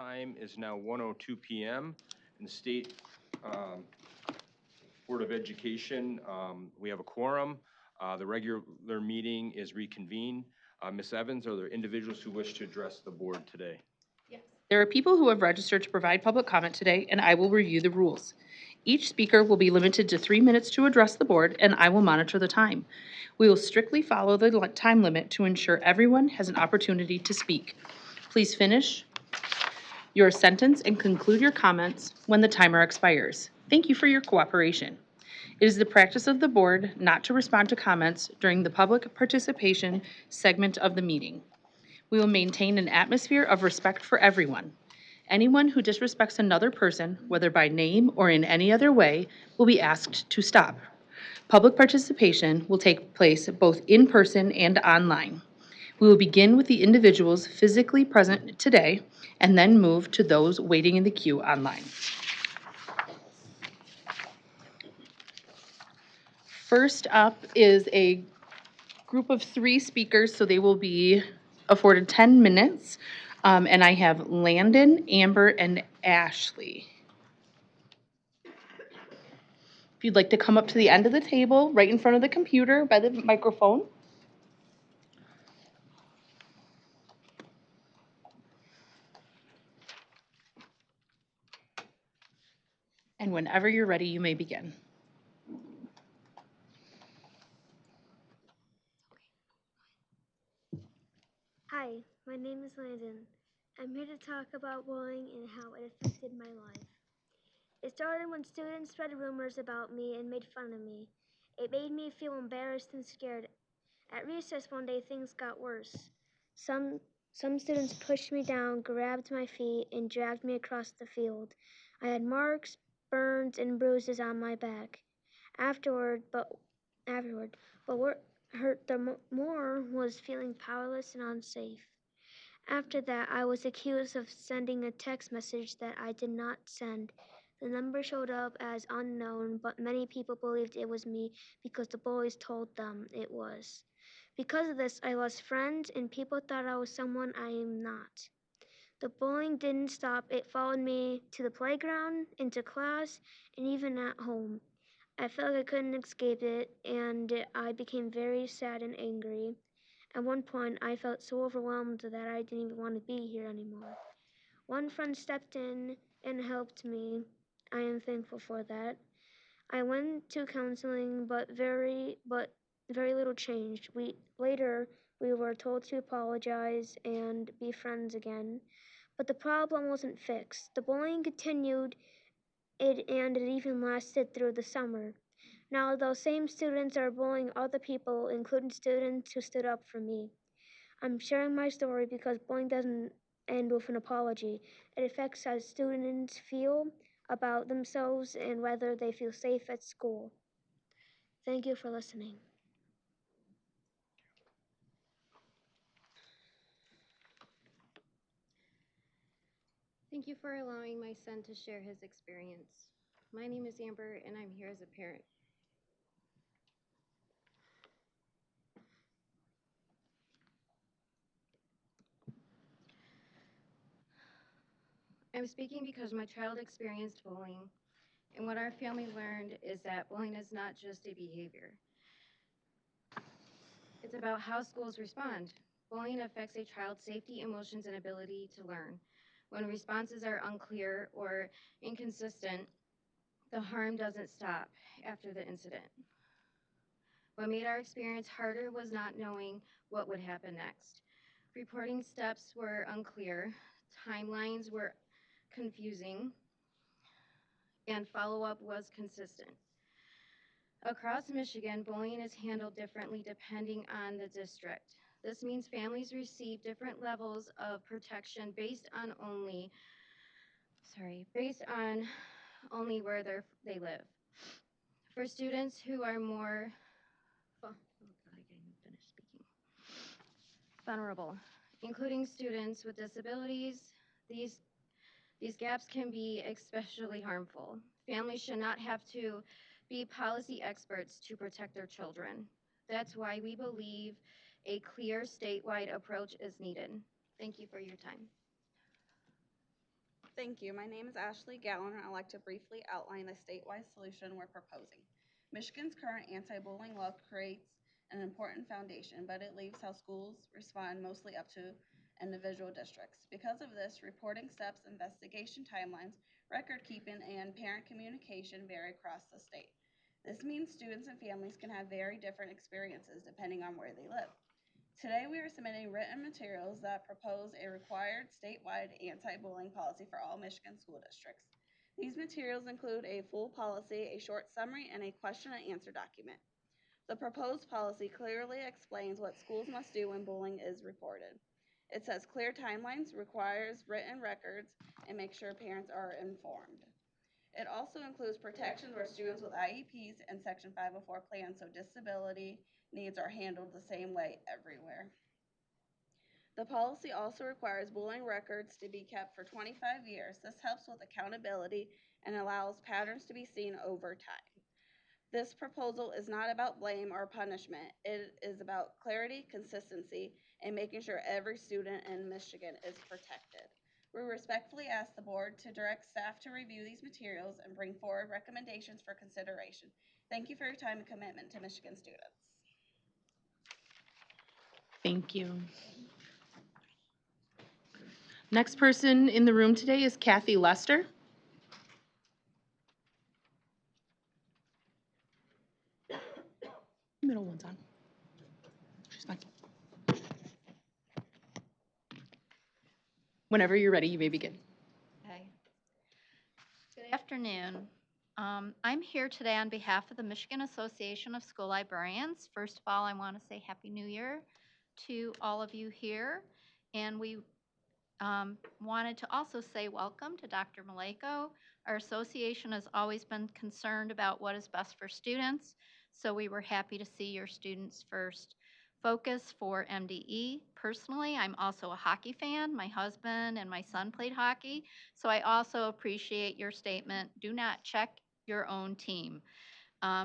time is now 1:02 p.m. in the State Board of Education. We have a quorum. The regular meeting is reconvened. Ms. Evans, are there individuals who wish to address the board today? Yes. There are people who have registered to provide public comment today, and I will review the rules. Each speaker will be limited to 3 minutes to address the board, and I will monitor the time. We will strictly follow the time limit to ensure everyone has an opportunity to speak. Please finish your sentence and conclude your comments when the timer expires. Thank you for your cooperation. It is the practice of the board not to respond to comments during the public participation segment of the meeting. We will maintain an atmosphere of respect for everyone. Anyone who disrespects another person, whether by name or in any other way, will be asked to stop. Public participation will take place both in person and online. We will begin with the individuals physically present today and then move to those waiting in the queue online. First up is a group of 3 speakers, so they will be afforded 10 minutes. And I have Landon, Amber, and Ashley. If you'd like to come up to the end of the table, right in front of the computer by the microphone. And whenever you're ready, you may begin. Hi, my name is Landon. I'm here to talk about bullying and how it affected my life. It started when students spread rumors about me and made fun of me. It made me feel embarrassed and scared. At recess one day, things got worse. Some students pushed me down, grabbed my feet, and dragged me across the field. I had marks, burns, and bruises on my back. Afterward, what hurt the more was feeling powerless and unsafe. After that, I was accused of sending a text message that I did not send. The number showed up as unknown, but many people believed it was me because the bullies told them it was. Because of this, I lost friends and people thought I was someone I am not. The bullying didn't stop. It followed me to the playground, into class, and even at home. I felt like I couldn't escape it, and I became very sad and angry. At one point, I felt so overwhelmed that I didn't even want to be here anymore. One friend stepped in and helped me. I am thankful for that. I went to counseling, but very little changed. Later we were told to apologize and be friends again. But the problem wasn't fixed. The bullying continued, and it even lasted through the summer. Now those same students are bullying other people, including students who stood up for me. I'm sharing my story because bullying doesn't end with an apology. It affects how students feel about themselves and whether they feel safe at school. Thank you for listening. Thank you for allowing my son to share his experience. My name is Amber, and I'm here as a parent. I'm speaking because my child experienced bullying, and what our family learned is that bullying is not just a behavior. It's about how schools respond. Bullying affects a child's safety, emotions, and ability to learn. When responses are unclear or inconsistent, the harm doesn't stop after the incident. What made our experience harder was not knowing what would happen next. Reporting steps were unclear, timelines were confusing, and follow-up was consistent. Across Michigan, bullying is handled differently depending on the district. This means families receive different levels of protection based on only where they live. For students who are more vulnerable, including students with disabilities, these gaps can be especially harmful. Families should not have to be policy experts to protect their children. That's why we believe a clear statewide approach is needed. Thank you for your time. Thank you. My name is Ashley Gallen, and I'd like to briefly outline the statewide solution we're proposing. Michigan's current anti-bullying law creates an important foundation, but it leaves how schools respond mostly up to individual districts. Because of this, reporting steps, investigation timelines, record keeping, and parent communication vary across the state. This means students and families can have very different experiences depending on where they live. Today, we are submitting written materials that propose a required statewide anti-bullying policy for all Michigan school districts. These materials include a full policy, a short summary, and a question and answer document. The proposed policy clearly explains what schools must do when bullying is reported. It sets clear timelines, requires written records, and makes sure parents are informed. It also includes protections for students with IEPs and Section 504 plans, so disability needs are handled the same way everywhere. The policy also requires bullying records to be kept for 25 years. This helps with accountability and allows patterns to be seen over time. This proposal is not about blame or punishment. It is about clarity, consistency, and making sure every student in Michigan is protected. We respectfully ask the board to direct staff to review these materials and bring forward recommendations for consideration. Thank you for your time and commitment to Michigan students. Thank you. Next person in the room today is Kathy Lester. Middle one's on. She's fine. Whenever you're ready, you may begin. Okay. Good afternoon. I'm here today on behalf of the Michigan Association of School Librarians. First of all, I want to say Happy New Year to all of you here. And we wanted to also say welcome to Dr. Maleko. Our association has always been concerned about what is best for students, so we were happy to see your students first focus for MDE. Personally, I'm also a hockey fan. My husband and my son played hockey, so I also appreciate your statement, do not check your own team.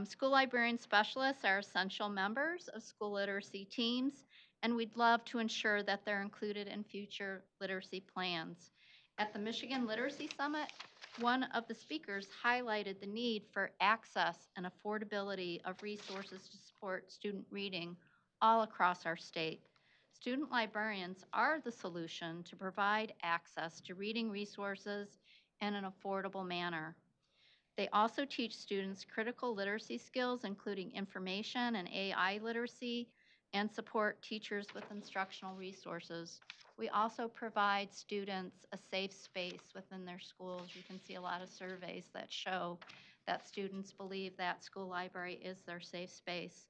School librarian specialists are essential members of school literacy teams, and we'd love to ensure that they're included in future literacy plans. At the Michigan Literacy Summit, one of the speakers highlighted the need for access and affordability of resources to support student reading all across our state. Student librarians are the solution to provide access to reading resources in an affordable manner. They also teach students critical literacy skills, including information and AI literacy, and support teachers with instructional resources. We also provide students a safe space within their schools. You can see a lot of surveys that show that students believe that school library is their safe space.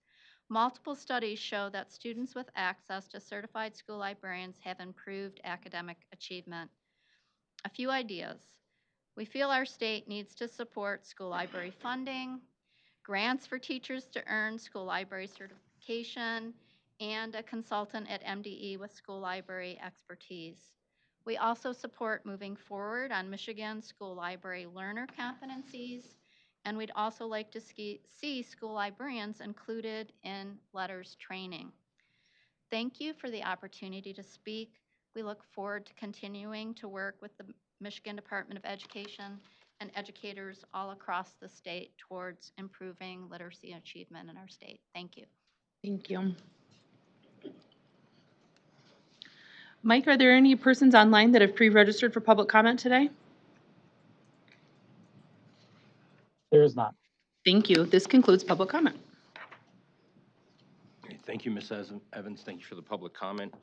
Multiple studies show that students with access to certified school librarians have improved academic achievement. A few ideas. We feel our state needs to support school library funding, grants for teachers to earn school library certification, and a consultant at MDE with school library expertise. We also support moving forward on Michigan school library learner competencies, and we'd also like to see school librarians included in letters training. Thank you for the opportunity to speak. We look forward to continuing to work with the Michigan Department of Education and educators all across the state towards improving literacy achievement in our state. Thank you. Thank you. Mike, are there any persons online that have pre-registered for public comment today? There is not. Thank you. This concludes public comment. Thank you, Ms. Evans. Thank you for the public comment.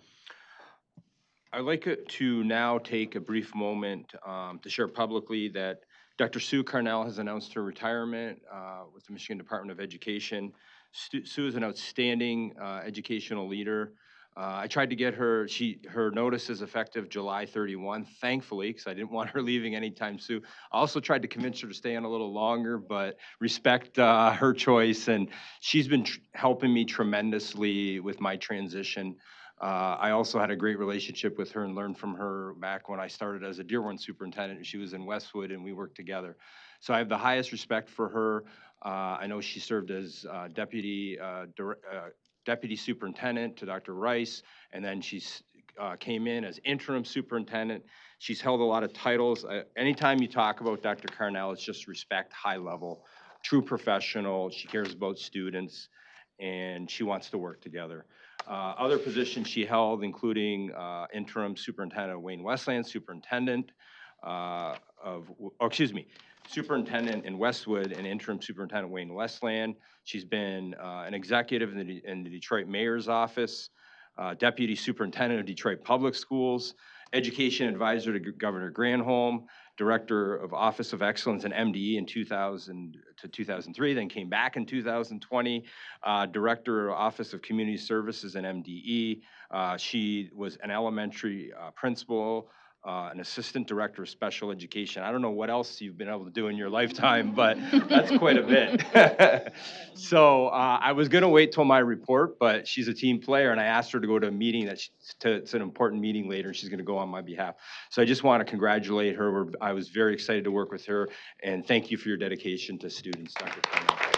I'd like to now take a brief moment to share publicly that Dr. Sue Carnell has announced her retirement with the Michigan Department of Education. Sue is an outstanding educational leader. I tried to get her, her notice is effective July 31, thankfully, because I didn't want her leaving anytime soon. I also tried to convince her to stay on a little longer, but respect her choice, and she's been helping me tremendously with my transition. I also had a great relationship with her and learned from her back when I started as a Dearborn superintendent, and she was in Westwood, and we worked together. So I have the highest respect for her. I know she served as deputy superintendent to Dr. Rice, and then she's came in as interim superintendent. She's held a lot of titles. Anytime you talk about Dr. Carnell, it's just respect, high level, true professional. She cares about students, and she wants to work together. Other positions she held, including interim superintendent of Wayne Westland, superintendent superintendent in Westwood and interim superintendent Wayne Westland. She's been an executive in the Detroit Mayor's office, deputy superintendent of Detroit Public Schools, education advisor to Governor Granholm, director of Office of Excellence in MDE in 2000 to 2003, then came back in 2020, director of Office of Community Services in MDE. She was an elementary principal, an assistant director of special education. I don't know what else you've been able to do in your lifetime, but that's quite a bit. So I was going to wait till my report, but she's a team player, and I asked her to go to a meeting it's an important meeting later, and she's going to go on my behalf. So I just want to congratulate her. I was very excited to work with her, and thank you for your dedication to students, Dr. Carnell.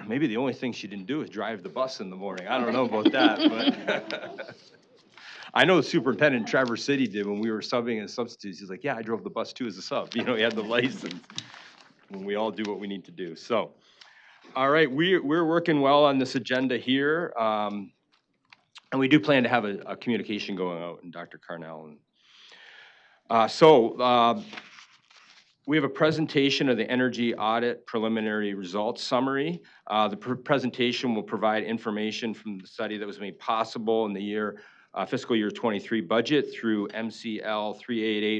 Maybe the only thing she didn't do is drive the bus in the morning. I don't know about that, but I know Superintendent Traverse City did when we were subbing as substitutes. He's like, yeah, I drove the bus too as a sub. You know, he had the license. When we all do what we need to do. So, all right, we're working well on this agenda here. And we do plan to have a communication going out in Dr. Carnell. We have a presentation of the energy audit preliminary results summary. The presentation will provide information from the study that was made possible in the fiscal year 23 budget through MCL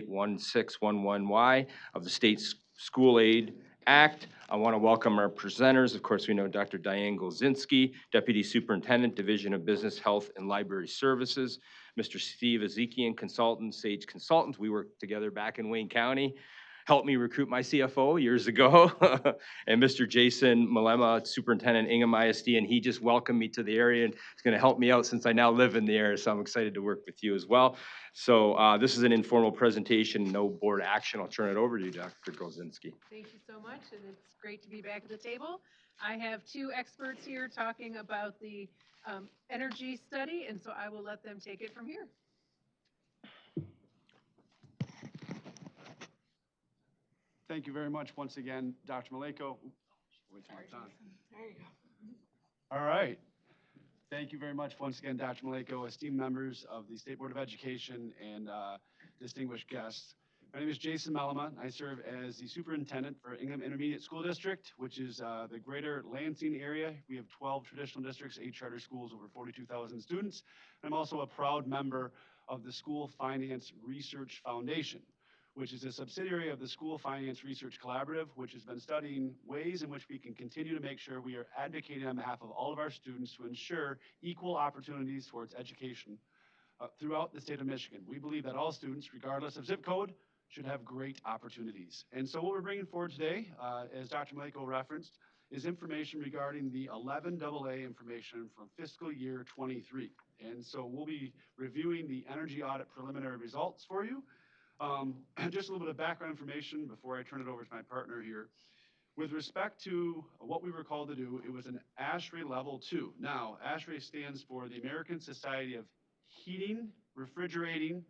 3881611Y of the State School Aid Act. I want to welcome our presenters. Of course, we know Dr. Diane Golzinski, Deputy Superintendent, Division of Business, Health, and Library Services. Mr. Steve Ezekian, Consultant, Sage Consultants. We worked together back in Wayne County. Helped me recruit my CFO years ago. And Mr. Jason Malema, Superintendent Ingham ISD, and he just welcomed me to the area and is going to help me out since I now live in the area, so I'm excited to work with you as well. So this is an informal presentation, no board action. I'll turn it over to you, Dr. Golzinski. Thank you so much, and it's great to be back at the table. I have two experts here talking about the energy study, and so I will let them take it from here. Thank you very much once again, Dr. Maleko. There you go. All right. Thank you very much once again, Dr. Maleko, esteemed members of the State Board of Education and distinguished guests. My name is Jason Malema. I serve as the superintendent for Ingham Intermediate School District, which is the greater Lansing area. We have 12 traditional districts, 8 charter schools, over 42,000 students. I'm also a proud member of the School Finance Research Foundation, which is a subsidiary of the School Finance Research Collaborative, which has been studying ways in which we can continue to make sure we are advocating on behalf of all of our students to ensure equal opportunities towards education throughout the state of Michigan. We believe that all students, regardless of zip code, should have great opportunities. And so what we're bringing forward today, as Dr. Maleko referenced, is information regarding the 11 AA information from fiscal year 23. And so we'll be reviewing the energy audit preliminary results for you. Just a little bit of background information before I turn it over to my partner here. With respect to what we were called to do, it was an ASHRAE Level 2. Now, ASHRAE stands for the American Society of Heating, Refrigerating,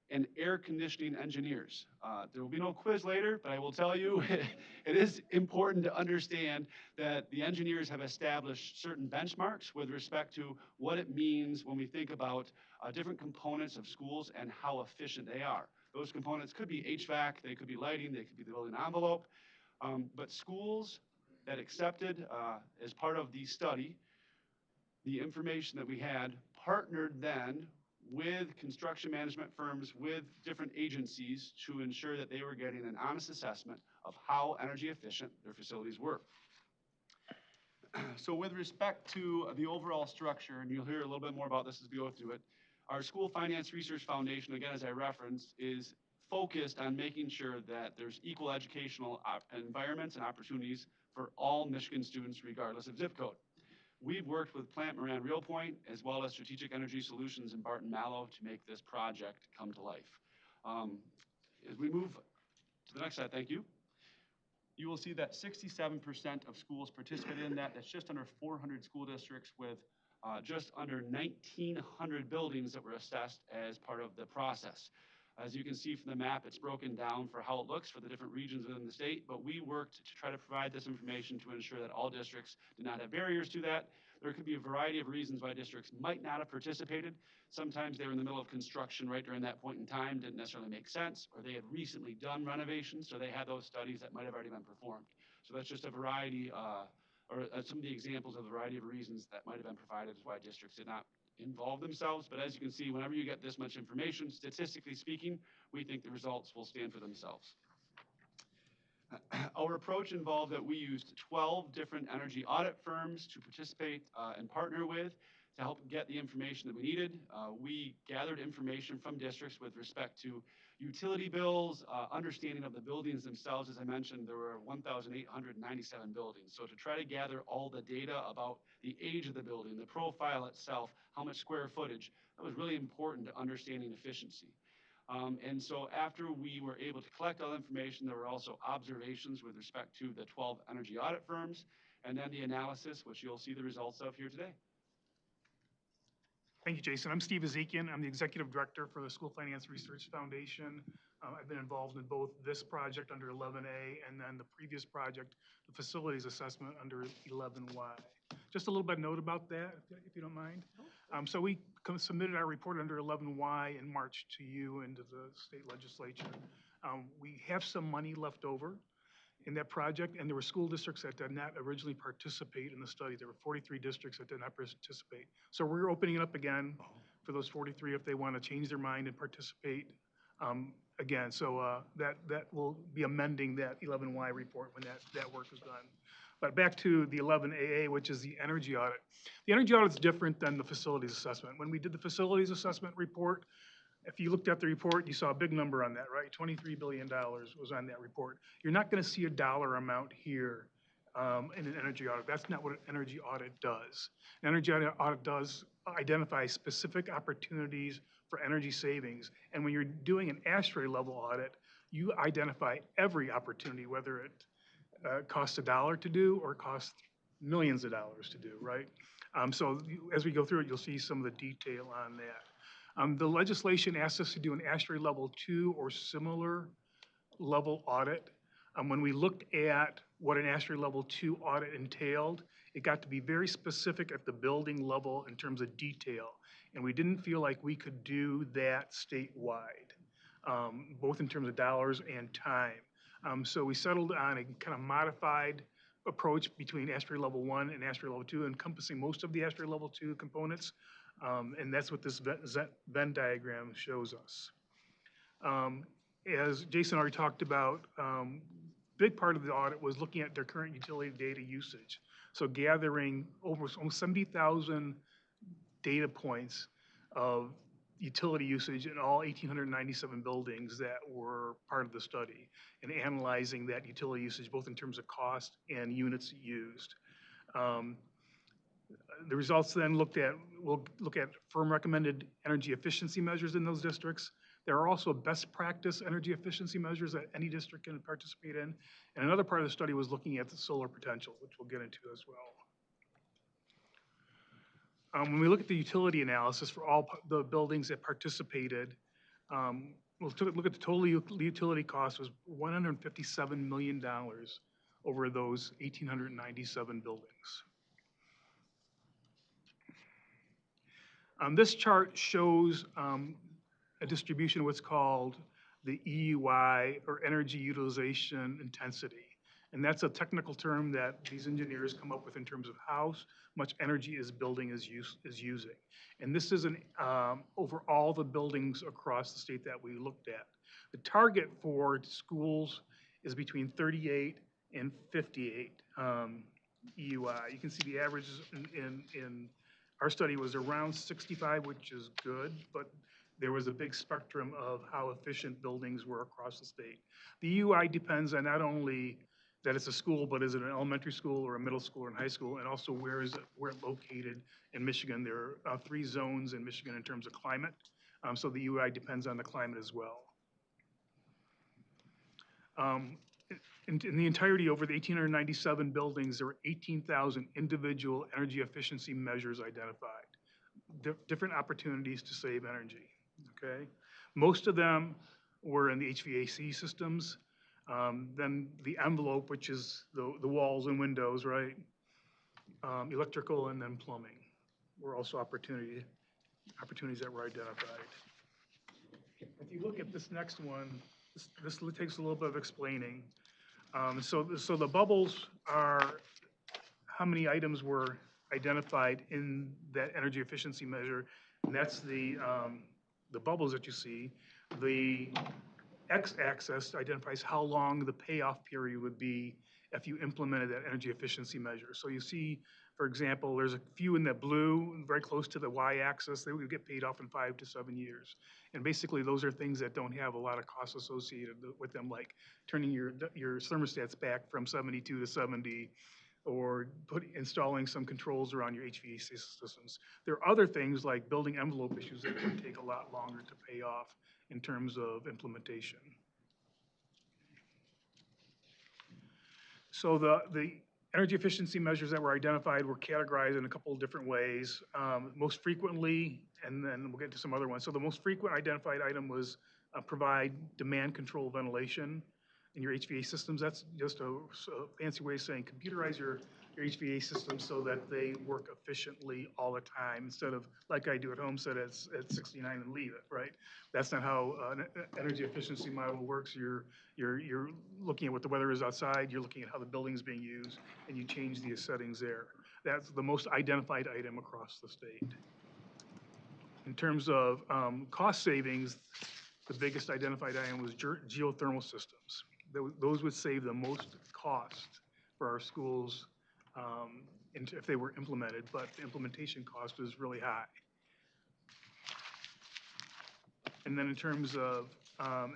and Air Conditioning Engineers. There will be no quiz later, but I will tell you it is important to understand that the engineers have established certain benchmarks with respect to what it means when we think about different components of schools and how efficient they are. Those components could be HVAC, they could be lighting, they could be the building envelope, but schools that accepted as part of the study the information that we had partnered then with construction management firms, with different agencies to ensure that they were getting an honest assessment of how energy efficient their facilities were. So with respect to the overall structure, and you'll hear a little bit more about this as we go through it, our School Finance Research Foundation, again, as I referenced, is focused on making sure that there's equal educational environments and opportunities for all Michigan students, regardless of zip code. We've worked with Plant Moran Real Point as well as Strategic Energy Solutions in Barton Mallow to make this project come to life. As we move to the next slide, thank you. You will see that 67% of schools participated in that. That's just under 400 school districts with just under 1,900 buildings that were assessed as part of the process. As you can see from the map, it's broken down for how it looks for the different regions within the state, but we worked to try to provide this information to ensure that all districts did not have barriers to that. There could be a variety of reasons why districts might not have participated. Sometimes they were in the middle of construction right during that point in time, didn't necessarily make sense, or they had recently done renovations, so they had those studies that might have already been performed. So that's just a variety, or some of the examples of the variety of reasons that might have been provided as why districts did not involve themselves. But as you can see, whenever you get this much information, statistically speaking, we think the results will stand for themselves. Our approach involved that we used 12 different energy audit firms to participate and partner with to help get the information that we needed. We gathered information from districts with respect to utility bills, understanding of the buildings themselves. As I mentioned, there were 1,897 buildings. So to try to gather all the data about the age of the building, the profile itself, how much square footage, that was really important to understanding efficiency. And so after we were able to collect all the information, there were also observations with respect to the 12 energy audit firms, and then the analysis, which you'll see the results of here today. Thank you, Jason. I'm Steve Ezekian. I'm the Executive Director for the School Finance Research Foundation. I've been involved in both this project under 11A and then the previous project, the facilities assessment under 11Y. Just a little bit of note about that, if you don't mind. So we submitted our report under 11Y in March to you and to the state legislature. We have some money left over in that project, and there were school districts that did not originally participate in the study. There were 43 districts that did not participate. So we're opening it up again for those 43 if they want to change their mind and participate again. So that will be amending that 11Y report when that work is done. But back to the 11AA, which is the energy audit. The energy audit is different than the facilities assessment. When we did the facilities assessment report, if you looked at the report, you saw a big number on that, right? $23 billion was on that report. You're not going to see a dollar amount here in an energy audit. That's not what an energy audit does. An energy audit does identify specific opportunities for energy savings. And when you're doing an ASHRAE level audit, you identify every opportunity, whether it costs $1 to do or costs millions of dollars to do, right? So as we go through it, you'll see some of the detail on that. The legislation asks us to do an ASHRAE level 2 or similar level audit. When we looked at what an ASHRAE level 2 audit entailed, it got to be very specific at the building level in terms of detail. And we didn't feel like we could do that statewide, both in terms of dollars and time. So we settled on a kind of modified approach between ASHRAE level 1 and ASHRAE level 2, encompassing most of the ASHRAE level 2 components. And that's what this Venn diagram shows us. As Jason already talked about, big part of the audit was looking at their current utility data usage. So gathering almost 70,000 data points of utility usage in all 1,897 buildings that were part of the study and analyzing that utility usage both in terms of cost and units used. The results then we'll look at firm recommended energy efficiency measures in those districts. There are also best practice energy efficiency measures that any district can participate in. And another part of the study was looking at the solar potential, which we'll get into as well. When we look at the utility analysis for all the buildings that participated, we'll look at the total utility cost was $157 million over those 1,897 buildings. This chart shows a distribution of what's called the EUI, or energy utilization intensity. And that's a technical term that these engineers come up with in terms of how much energy this building is using. And this is over all the buildings across the state that we looked at. The target for schools is between 38 and 58 EUI. You can see the averages in our study was around 65, which is good, but there was a big spectrum of how efficient buildings were across the state. The EUI depends on not only that it's a school, but is it an elementary school or a middle school or a high school? And also where it's located in Michigan. There are 3 zones in Michigan in terms of climate. So the UI depends on the climate as well. In the entirety, over the 1,897 buildings, there were 18,000 individual energy efficiency measures identified. Different opportunities to save energy, okay? Most of them were in the HVAC systems. Then the envelope, which is the walls and windows, right? Electrical and then plumbing were also opportunities that were identified. If you look at this next one, this takes a little bit of explaining. So the bubbles are how many items were identified in that energy efficiency measure, and that's the bubbles that you see. The x-axis identifies how long the payoff period would be if you implemented that energy efficiency measure. So you see, for example, there's a few in the blue, very close to the y-axis. They would get paid off in 5 to 7 years. And basically, those are things that don't have a lot of costs associated with them, like turning your thermostats back from 72 to 70, or installing some controls around your HVAC systems. There are other things like building envelope issues that would take a lot longer to pay off in terms of implementation. So the energy efficiency measures that were identified were categorized in a couple of different ways. Most frequently, and then we'll get to some other ones. So the most frequent identified item was provide demand control ventilation in your HVAC systems. That's just a fancy way of saying computerize your HVAC systems so that they work efficiently all the time, instead of, like I do at home, set at 69 and leave it, right? That's not how an energy efficiency model works. You're looking at what the weather is outside, you're looking at how the building is being used, and you change the settings there. That's the most identified item across the state. In terms of cost savings, the biggest identified item was geothermal systems. Those would save the most cost for our schools if they were implemented, but the implementation cost was really high. And then in terms of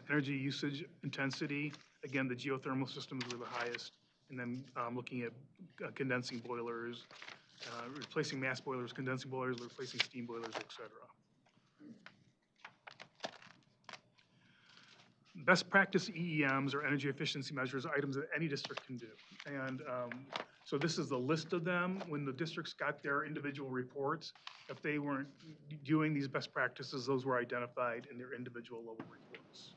energy usage intensity, again, the geothermal systems were the highest. And then looking at condensing boilers, replacing mass boilers, condensing boilers, replacing steam boilers, et cetera. Best practice EEMs, or energy efficiency measures, are items that any district can do. And so this is the list of them. When the districts got their individual reports, if they weren't doing these best practices, those were identified in their individual level reports.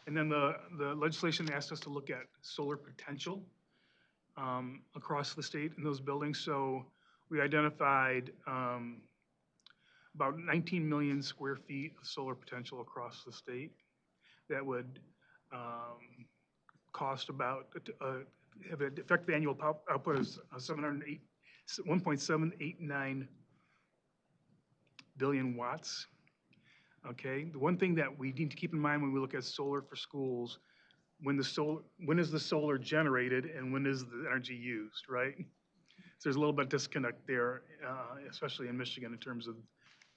And then the legislation asked us to look at solar potential across the state in those buildings. So we identified about 19 million square feet of solar potential across the state that would cost about, have an effective annual output of 1.789 billion watts. Okay, the one thing that we need to keep in mind when we look at solar for schools, when is the solar generated and when is the energy used, right? So there's a little bit of disconnect there, especially in Michigan, in terms of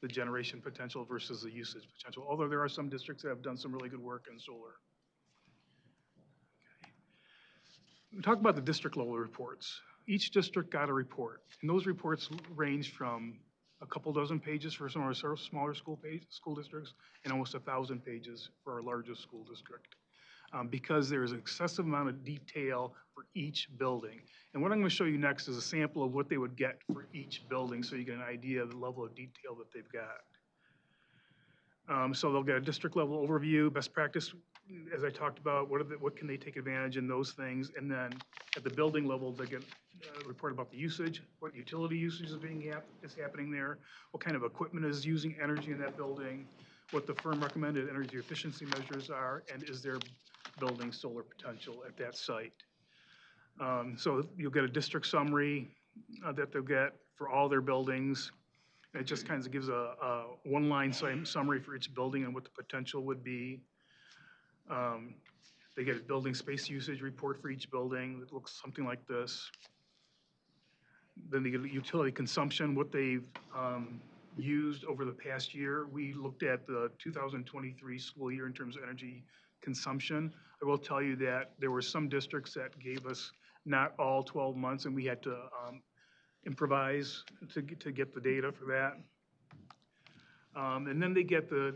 the generation potential versus the usage potential, although there are some districts that have done some really good work in solar. Okay. We talk about the district level reports. Each district got a report, and those reports range from a couple dozen pages for some of our smaller school districts and almost 1,000 pages for our largest school district. Because there is an excessive amount of detail for each building. And what I'm going to show you next is a sample of what they would get for each building, so you get an idea of the level of detail that they've got. So they'll get a district level overview, best practice, as I talked about, what can they take advantage in those things, and then at the building level, they get a report about the usage, what utility usage is happening there, what kind of equipment is using energy in that building, what the firm recommended energy efficiency measures are, and is there building solar potential at that site. So you'll get a district summary that they'll get for all their buildings. And it just kind of gives a one-line summary for each building and what the potential would be. They get a building space usage report for each building that looks something like this. Then they get utility consumption, what they've used over the past year. We looked at the 2023 school year in terms of energy consumption. I will tell you that there were some districts that gave us not all 12 months, and we had to improvise to get the data for that. And then they get the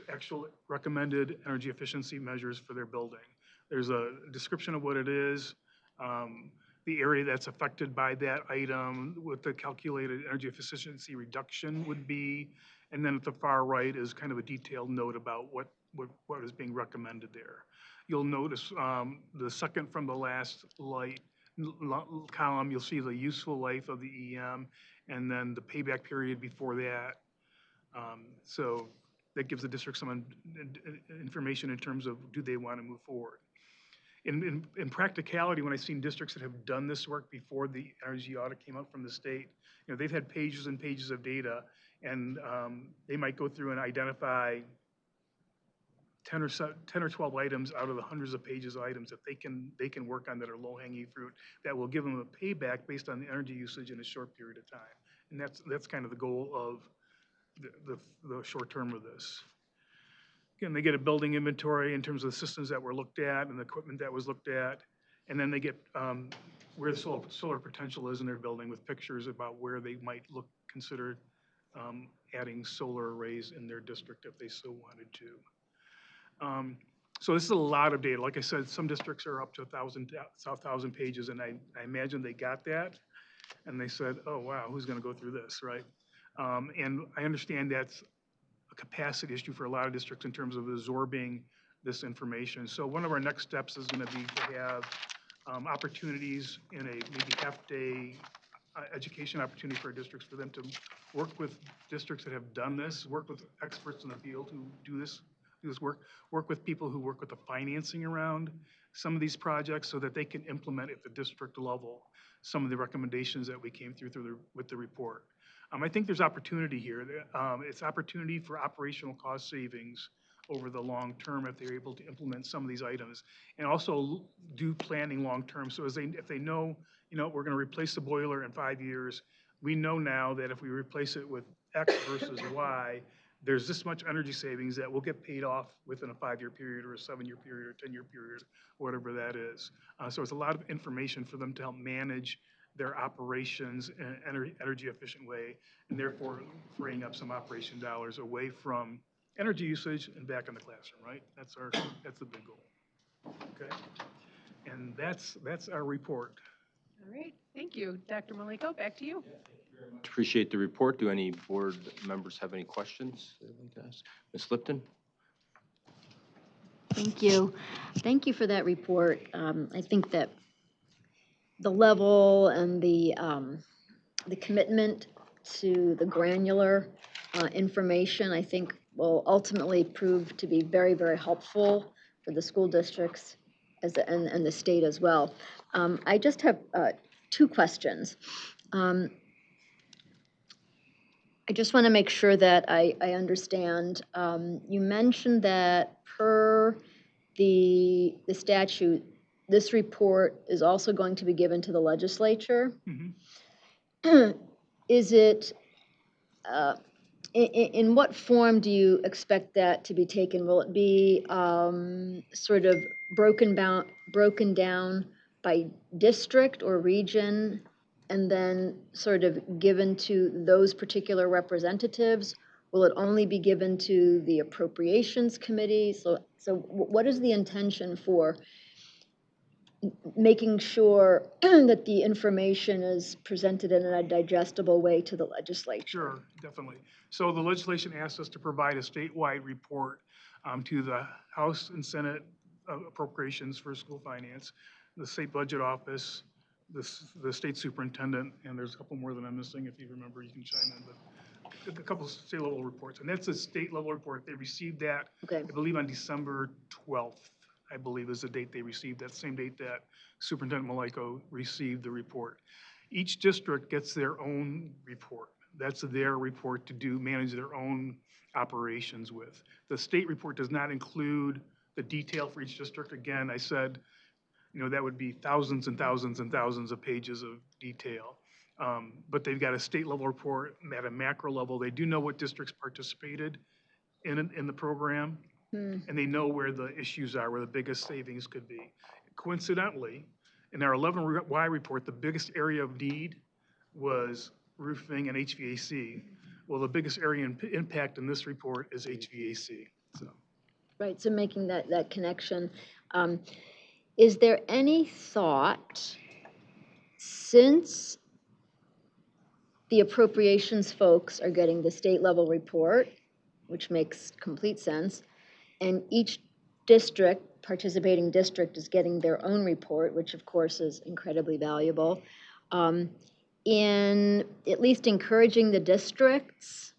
actual recommended energy efficiency measures for their building. There's a description of what it is, the area that's affected by that item, what the calculated energy efficiency reduction would be, and then at the far right is kind of a detailed note about what is being recommended there. You'll notice the second from the last column, you'll see the useful life of the EM, and then the payback period before that. So that gives the district some information in terms of do they want to move forward. In practicality, when I've seen districts that have done this work before the energy audit came out from the state, you know, they've had pages and pages of data, and they might go through and identify 10 or 12 items out of the hundreds of pages of items that they can work on that are low-hanging fruit that will give them a payback based on the energy usage in a short period of time. And that's kind of the goal of the short term of this. Again, they get a building inventory in terms of the systems that were looked at and the equipment that was looked at. And then they get where the solar potential is in their building with pictures about where they might consider adding solar arrays in their district if they so wanted to. So this is a lot of data. Like I said, some districts are up to 1,000 pages, and I imagine they got that. And they said, oh, wow, who's going to go through this, right? And I understand that's a capacity issue for a lot of districts in terms of absorbing this information. So one of our next steps is going to be to have opportunities in a maybe half-day education opportunity for our districts for them to work with districts that have done this, work with experts in the field who do this work with people who work with the financing around some of these projects so that they can implement at the district level some of the recommendations that we came through with the report. I think there's opportunity here. It's opportunity for operational cost savings over the long term if they're able to implement some of these items, and also do planning long term. So if they know, you know, we're going to replace the boiler in 5 years, we know now that if we replace it with X versus Y, there's this much energy savings that will get paid off within a 5-year period or a 7-year period or 10-year period, whatever that is. So it's a lot of information for them to help manage their operations in an energy efficient way, and therefore freeing up some operation dollars away from energy usage and back in the classroom, right? That's the big goal. Okay, and that's our report. All right, thank you. Dr. Maliko, back to you. Appreciate the report. Do any board members have any questions they'd like to ask? Ms. Lipton? Thank you. Thank you for that report. I think that the level and the commitment to the granular information, I think, will ultimately prove to be very, very helpful for the school districts and the state as well. I just have 2 questions. I just want to make sure that I understand. You mentioned that per the statute, this report is also going to be given to the legislature. Mm-hmm. Is it, in what form do you expect that to be taken? Will it be sort of broken down by district or region, and then sort of given to those particular representatives? Will it only be given to the appropriations committee? So what is the intention for making sure that the information is presented in a digestible way to the legislature? Sure, definitely. So the legislation asked us to provide a statewide report to the House and Senate appropriations for school finance, the state budget office, the state superintendent, and there's a couple more that I'm missing. If you remember, you can chime in, but a couple of state level reports. And that's a state level report. They received that, okay, I believe on December 12th, I believe is the date they received, that same date that Superintendent Maliko received the report. Each district gets their own report. That's their report to manage their own operations with. The state report does not include the detail for each district. Again, I said, you know, that would be thousands and thousands and thousands of pages of detail. But they've got a state level report at a macro level. They do know what districts participated in the program. And they know where the issues are, where the biggest savings could be. Coincidentally, in our 11Y report, the biggest area of need was roofing and HVAC. Well, the biggest area impact in this report is HVAC, so. Right, so making that connection. Is there any thought, since the appropriations folks are getting the state level report, which makes complete sense, and each district, participating district, is getting their own report, which of course is incredibly valuable, in at least encouraging the districts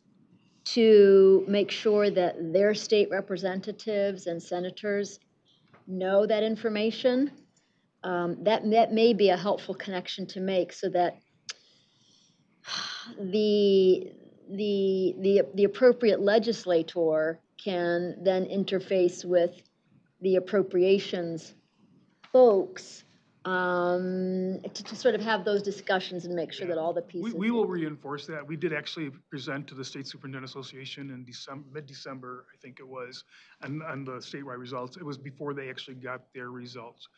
to make sure that their state representatives and senators know that information? That may be a helpful connection to make, so that the appropriate legislator can then interface with the appropriations folks, to sort of have those discussions and make sure that all the pieces. We will reinforce that. We did actually present to the State Superintendent Association in mid-December, I think it was, on the statewide results. It was before they actually got their results.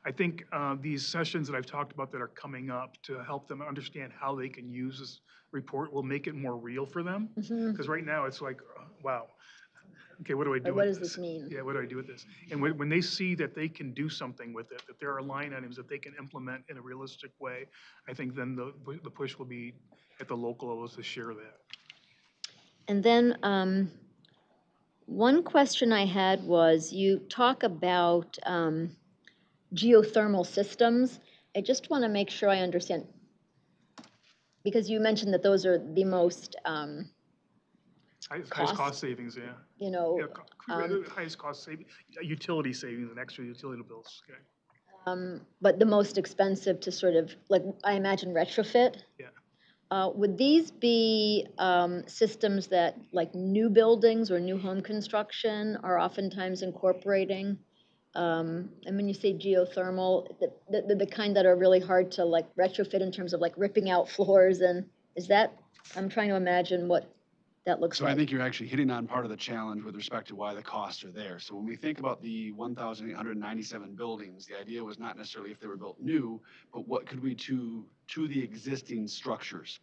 I think these sessions that I've talked about that are coming up to help them understand how they can use this report will make it more real for them. Because right now it's like, wow, okay, what do I do with this? What does this mean? Yeah, what do I do with this? And when they see that they can do something with it, that there are line items that they can implement in a realistic way, I think then the push will be at the local levels to share that. And then one question I had was, you talk about geothermal systems. I just want to make sure I understand, because you mentioned that those are the most, Highest cost savings, yeah. you know, Highest cost savings, utility savings and extra utility bills, okay. but the most expensive to sort of, like, I imagine retrofit. Yeah. Would these be systems that, like, new buildings or new home construction are oftentimes incorporating? And when you say geothermal, the kind that are really hard to, like, retrofit in terms of, like, ripping out floors, and is that, I'm trying to imagine what that looks So like. I think you're actually hitting on part of the challenge with respect to why the costs are there. So when we think about the 1,897 buildings, the idea was not necessarily if they were built new, but what could we do to the existing structures?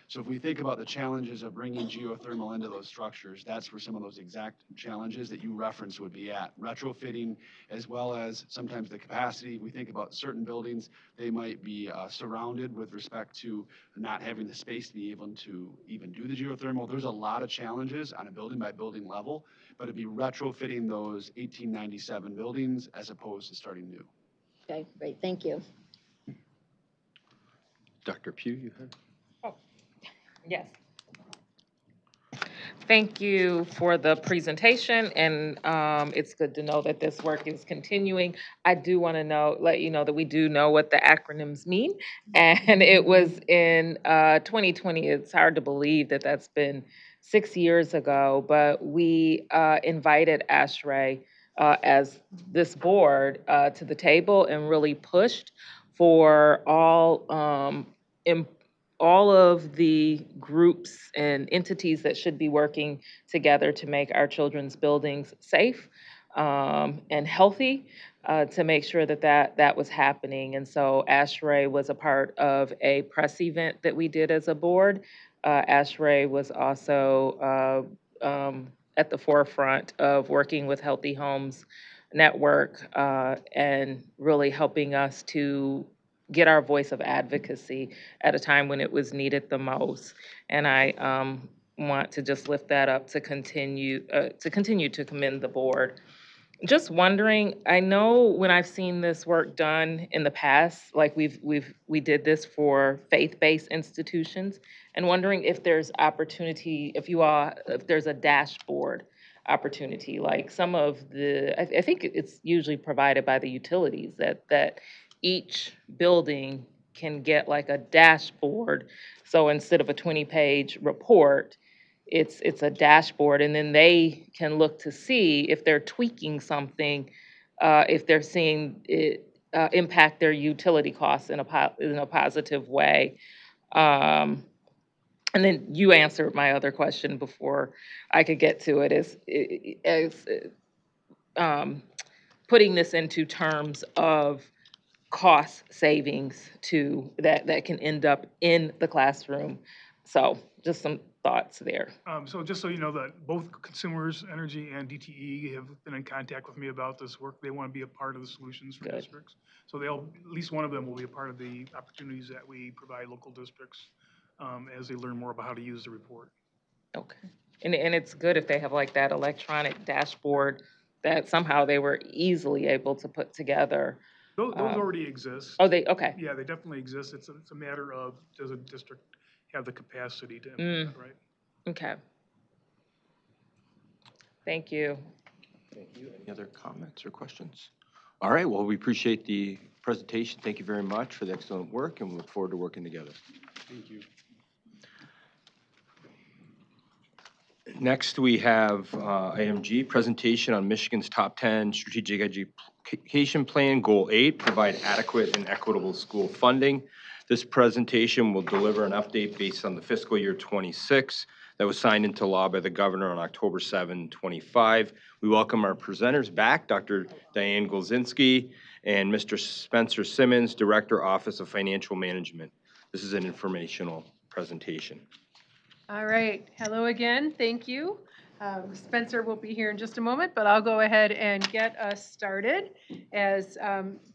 So if we think about the challenges of bringing geothermal into those structures, that's where some of those exact challenges that you referenced would be at. Retrofitting, as well as sometimes the capacity. We think about certain buildings, they might be surrounded with respect to not having the space to be able to even do the geothermal. There's a lot of challenges on a building by building level, but it'd be retrofitting those 1897 buildings as opposed to starting new. Okay, great, thank you. Dr. Pugh, you had? Yes. Thank you for the presentation, and it's good to know that this work is continuing. I do want to let you know that we do know what the acronyms mean, and it was in 2020. It's hard to believe that that's been 6 years ago, but we invited ASHRAE as this board to the table and really pushed for all of the groups and entities that should be working together to make our children's buildings safe and healthy, to make sure that was happening. And so ASHRAE was a part of a press event that we did as a board. ASHRAE was also at the forefront of working with Healthy Homes Network and really helping us to get our voice of advocacy at a time when it was needed the most. And I want to just lift that up to continue to commend the board. Just wondering, I know when I've seen this work done in the past, like we did this for faith-based institutions, and wondering if there's opportunity, if there's a dashboard opportunity, like some of I think it's usually provided by the utilities that each building can get like a dashboard. So instead of a 20-page report, it's a dashboard, and then they can look to see if they're tweaking something, if they're seeing it impact their utility costs in a positive way. And then you answered my other question before I could get to it. Is putting this into terms of cost savings to that can end up in the classroom. So just some thoughts there. So just so you know that both Consumers Energy and DTE have been in contact with me about this work. They want to be a part of the solutions for Good. districts. So they'll, at least one of them will be a part of the opportunities that we provide local districts as they learn more about how to use the report. Okay. And it's good if they have like that electronic dashboard that somehow they were easily able to put together. Those already exist. Oh, okay. Yeah, they definitely exist. It's a matter of, does a district have the capacity to implement, right? Okay. Thank you. Thank you. Any other comments or questions? All right, well, we appreciate the presentation. Thank you very much for the excellent work, and we look forward to working together. Thank you. Next, we have item G, presentation on Michigan's top 10 strategic education plan, Goal 8, provide adequate and equitable school funding. This presentation will deliver an update based on the fiscal year 26 that was signed into law by the governor on October 7, 25. We welcome our presenters back, Dr. Diane Golzinski and Mr. Spencer Simmons, Director, Office of Financial Management. This is an informational presentation. All right, hello again, thank you. Spencer will be here in just a moment, but I'll go ahead and get us started. As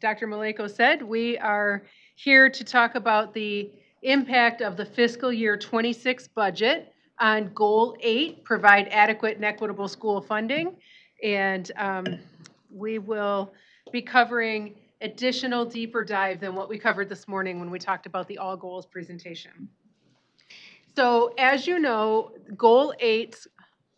Dr. Maleko said, we are here to talk about the impact of the fiscal year 26 budget on Goal 8, provide adequate and equitable school funding. And we will be covering additional deeper dive than what we covered this morning when we talked about the all goals presentation. So as you know, Goal 8's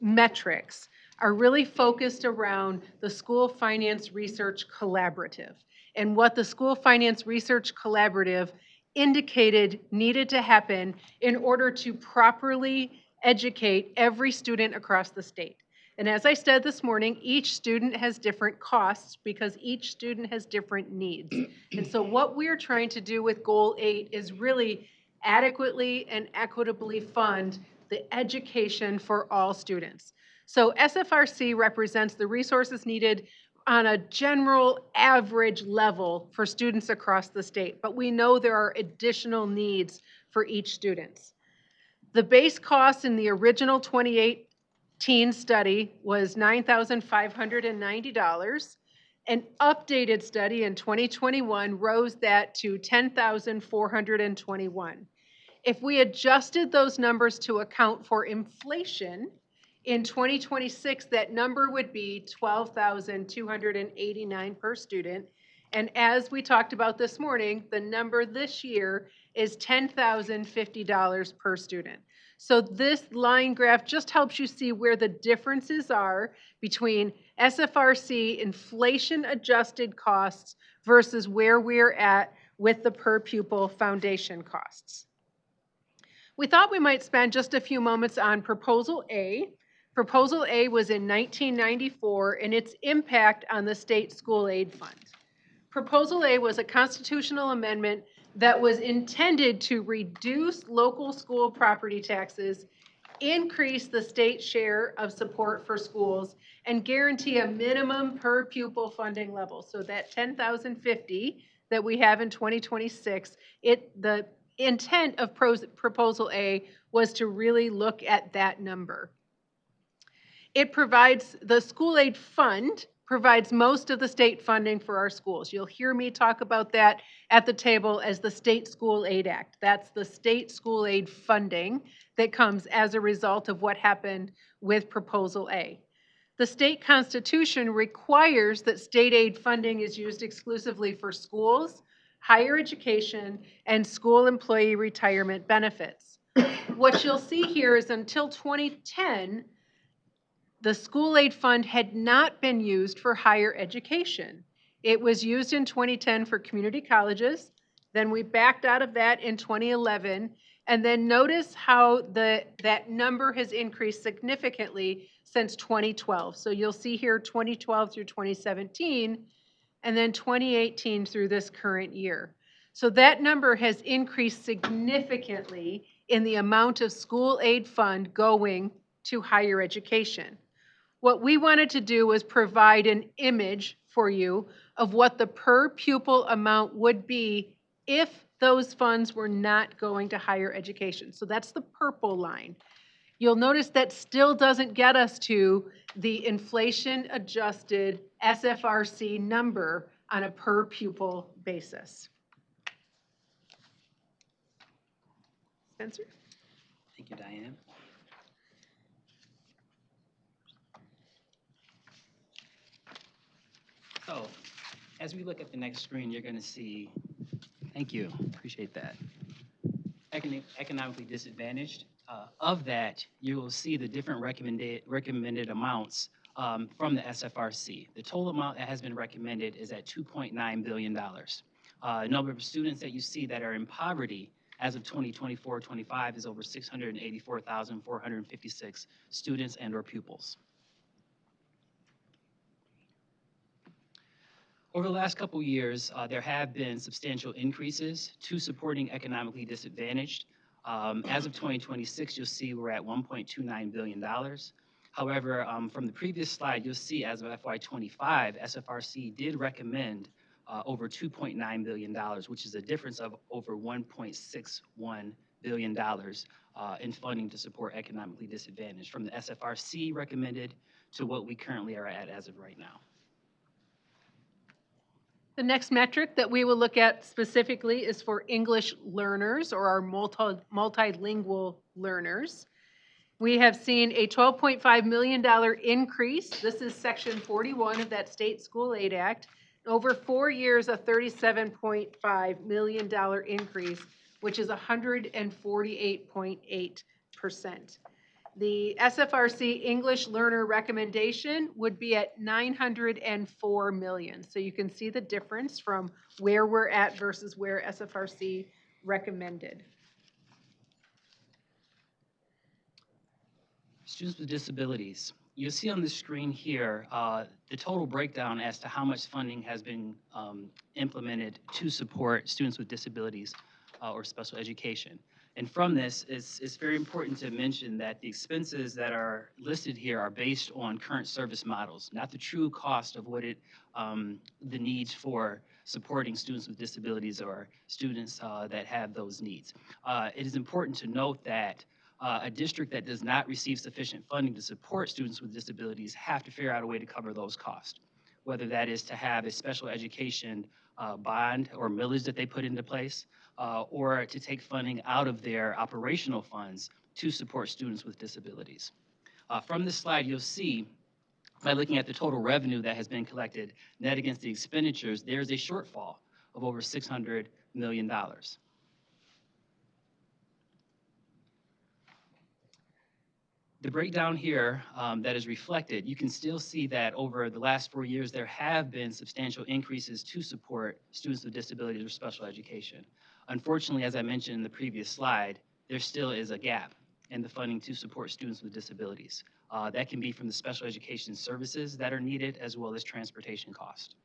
metrics are really focused around the School Finance Research Collaborative and what the School Finance Research Collaborative indicated needed to happen in order to properly educate every student across the state. And as I said this morning, each student has different costs because each student has different needs. And so what we're trying to do with Goal 8 is really adequately and equitably fund the education for all students. So SFRC represents the resources needed on a general average level for students across the state, but we know there are additional needs for each student. The base cost in the original 2018 study was $9,590. An updated study in 2021 rose that to $10,421. If we adjusted those numbers to account for inflation, in 2026, that number would be $12,289 per student. And as we talked about this morning, the number this year is $10,050 per student. So this line graph just helps you see where the differences are between SFRC inflation-adjusted costs versus where we're at with the per pupil foundation costs. We thought we might spend just a few moments on Proposal A. Proposal A was in 1994 and its impact on the state school aid fund. Proposal A was a constitutional amendment that was intended to reduce local school property taxes, increase the state share of support for schools, and guarantee a minimum per pupil funding level. So that $10,050 that we have in 2026, the intent of Proposal A was to really look at that number. It provides, the school aid fund provides most of the state funding for our schools. You'll hear me talk about that at the table as the State School Aid Act. That's the state school aid funding that comes as a result of what happened with Proposal A. The state constitution requires that state aid funding is used exclusively for schools, higher education, and school employee retirement benefits. What you'll see here is until 2010, the school aid fund had not been used for higher education. It was used in 2010 for community colleges. Then we backed out of that in 2011. And then notice how that number has increased significantly since 2012. So you'll see here 2012 through 2017, and then 2018 through this current year. So that number has increased significantly in the amount of school aid fund going to higher education. What we wanted to do was provide an image for you of what the per pupil amount would be if those funds were not going to higher education. So that's the purple line. You'll notice that still doesn't get us to the inflation-adjusted SFRC number on a per pupil basis. Spencer? Thank you, Diane. So, as we look at the next screen, you're going to see, thank you, appreciate that, economically disadvantaged. Of that, you will see the different recommended amounts from the SFRC. The total amount that has been recommended is at $2.9 billion. The number of students that you see that are in poverty as of 2024-25 is over 684,456 students and/or pupils. Over the last couple of years, there have been substantial increases to supporting economically disadvantaged. As of 2026, you'll see we're at $1.29 billion. However, from the previous slide, you'll see as of FY25, SFRC did recommend over $2.9 billion, which is a difference of over $1.61 billion in funding to support economically disadvantaged, from the SFRC recommended to what we currently are at as of right now. The next metric that we will look at specifically is for English learners, or our multilingual learners. We have seen a $12.5 million increase. This is Section 41 of that State School Aid Act. Over 4 years, a $37.5 million increase, which is 148.8%. The SFRC English learner recommendation would be at $904 million. So you can see the difference from where we're at versus where SFRC recommended. Students with disabilities. You'll see on the screen here the total breakdown as to how much funding has been implemented to support students with disabilities or special education. And from this, it's very important to mention that the expenses that are listed here are based on current service models, not the true cost of what the needs for supporting students with disabilities or students that have those needs. It is important to note that a district that does not receive sufficient funding to support students with disabilities have to figure out a way to cover those costs, whether that is to have a special education bond or millage that they put into place, or to take funding out of their operational funds to support students with disabilities. From this slide, you'll see, by looking at the total revenue that has been collected net against the expenditures, there's a shortfall of over $600 million. The breakdown here that is reflected, you can still see that over the last 4 years, there have been substantial increases to support students with disabilities or special education. Unfortunately, as I mentioned in the previous slide, there still is a gap in the funding to support students with disabilities. That can be from the special education services that are needed, as well as transportation costs.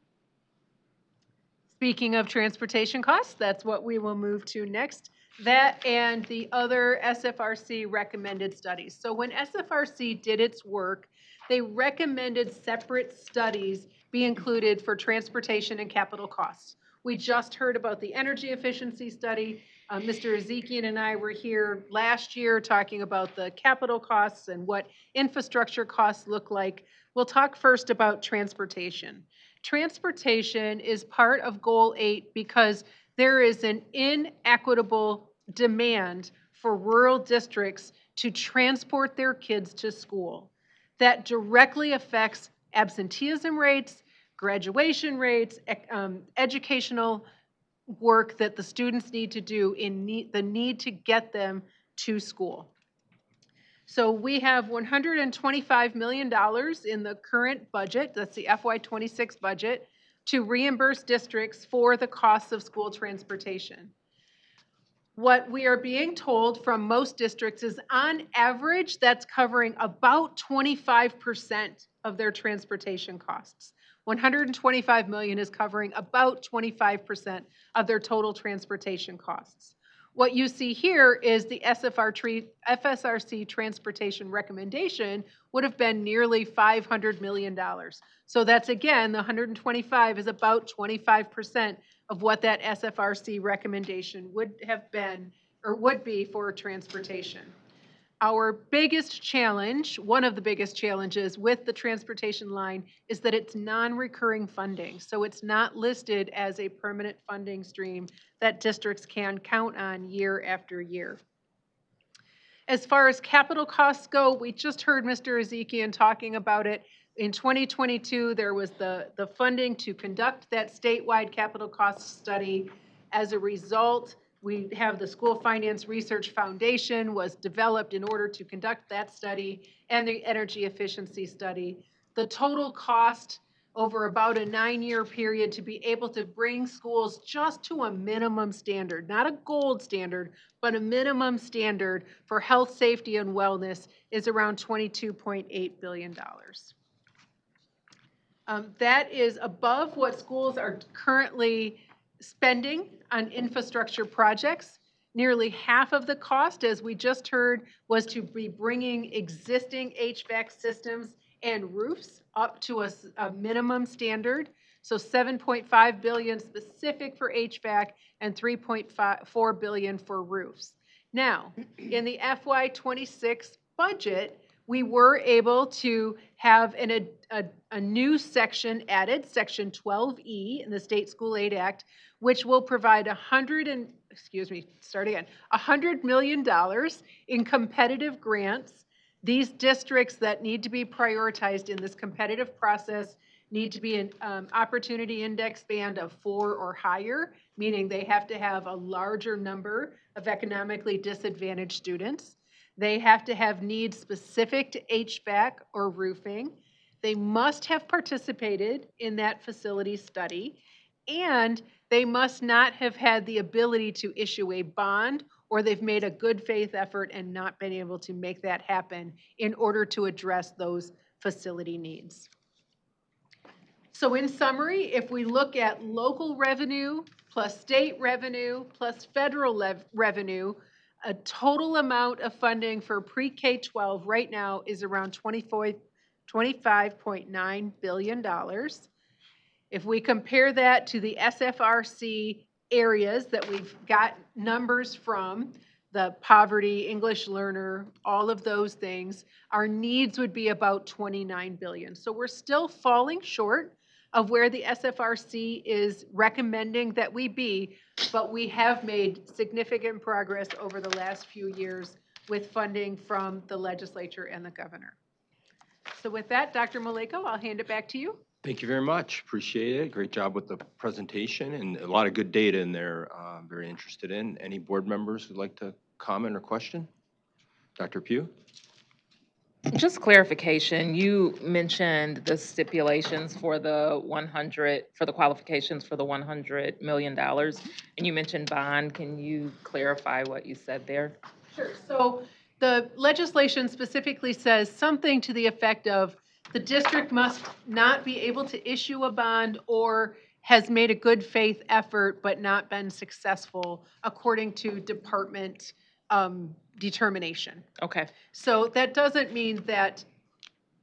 Speaking of transportation costs, that's what we will move to next. That and the other SFRC recommended studies. So when SFRC did its work, they recommended separate studies be included for transportation and capital costs. We just heard about the energy efficiency study. Mr. Ezekian and I were here last year talking about the capital costs and what infrastructure costs look like. We'll talk first about transportation. Transportation is part of Goal 8 because there is an inequitable demand for rural districts to transport their kids to school. That directly affects absenteeism rates, graduation rates, educational work that the students need to do in the need to get them to school. So we have $125 million in the current budget, that's the FY26 budget, to reimburse districts for the costs of school transportation. What we are being told from most districts is, on average, that's covering about 25% of their transportation costs. $125 million is covering about 25% of their total transportation costs. What you see here is the FSRC transportation recommendation would have been nearly $500 million. So that's, again, the 125 is about 25% of what that SFRC recommendation would have been or would be for transportation. Our biggest challenge, one of the biggest challenges with the transportation line is that it's non-recurring funding. So it's not listed as a permanent funding stream that districts can count on year after year. As far as capital costs go, we just heard Mr. Ezekian talking about it. In 2022, there was the funding to conduct that statewide capital cost study. As a result, we have the School Finance Research Foundation was developed in order to conduct that study and the energy efficiency study. The total cost over about a 9-year period to be able to bring schools just to a minimum standard, not a gold standard, but a minimum standard for health, safety, and wellness is around $22.8 billion. That is above what schools are currently spending on infrastructure projects. Nearly half of the cost, as we just heard, was to be bringing existing HVAC systems and roofs up to a minimum standard. So $7.5 billion specific for HVAC and $3.4 billion for roofs. Now, in the FY26 budget, we were able to have a new section added, Section 12E in the State School Aid Act, which will provide $100 million in competitive grants. These districts that need to be prioritized in this competitive process need to be an opportunity index band of 4 or higher, meaning they have to have a larger number of economically disadvantaged students. They have to have needs specific to HVAC or roofing. They must have participated in that facility study, and they must not have had the ability to issue a bond, or they've made a good faith effort and not been able to make that happen in order to address those facility needs. So in summary, if we look at local revenue plus state revenue plus federal revenue, a total amount of funding for pre-K-12 right now is around $25.9 billion. If we compare that to the SFRC areas that we've got numbers from, the poverty, English learner, all of those things, our needs would be about $29 billion. So we're still falling short of where the SFRC is recommending that we be, but we have made significant progress over the last few years with funding from the legislature and the governor. So with that, Dr. Maleko, I'll hand it back to you. Thank you very much. Appreciate it. Great job with the presentation and a lot of good data in there. I'm very interested in. Any board members who'd like to comment or question? Dr. Pugh? Just clarification, you mentioned the stipulations for the qualifications for the $100 million, and you mentioned bond. Can you clarify what you said there? Sure. So the legislation specifically says something to the effect of the district must not be able to issue a bond or has made a good faith effort but not been successful according to department determination. Okay. So that doesn't mean that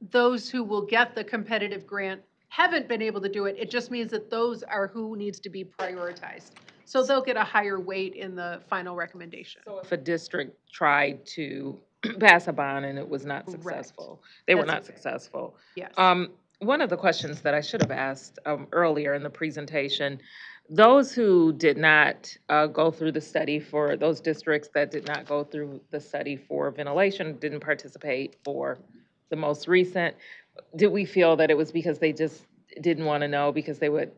those who will get the competitive grant haven't been able to do it. It just means that those are who needs to be prioritized. So they'll get a higher weight in the final recommendation. So if a district tried to pass a bond and it was not successful, they were not successful. Yes. One of the questions that I should have asked earlier in the presentation, those who did not go through the study, for those districts that did not go through the study for ventilation, didn't participate for the most recent, did we feel that it was because they just didn't want to know because they would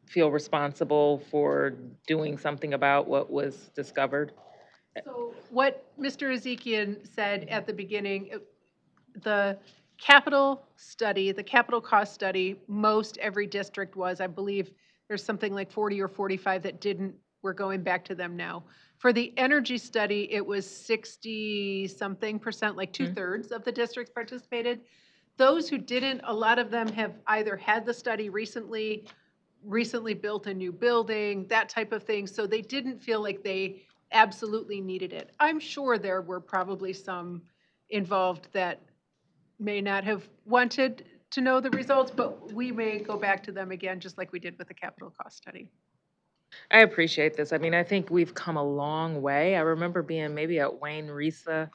feel responsible for doing something about what was discovered? So what Mr. Ezekian said at the beginning, the capital study, the capital cost study, most every district was, I believe there's something like 40 or 45 that didn't, we're going back to them now. For the energy study, it was 60-something%, like 2/3 of the districts participated. Those who didn't, a lot of them have either had the study recently built a new building, that type of thing. So they didn't feel like they absolutely needed it. I'm sure there were probably some involved that may not have wanted to know the results, but we may go back to them again, just like we did with the capital cost study. I appreciate this. I mean, I think we've come a long way. I remember being maybe at Wayne Risa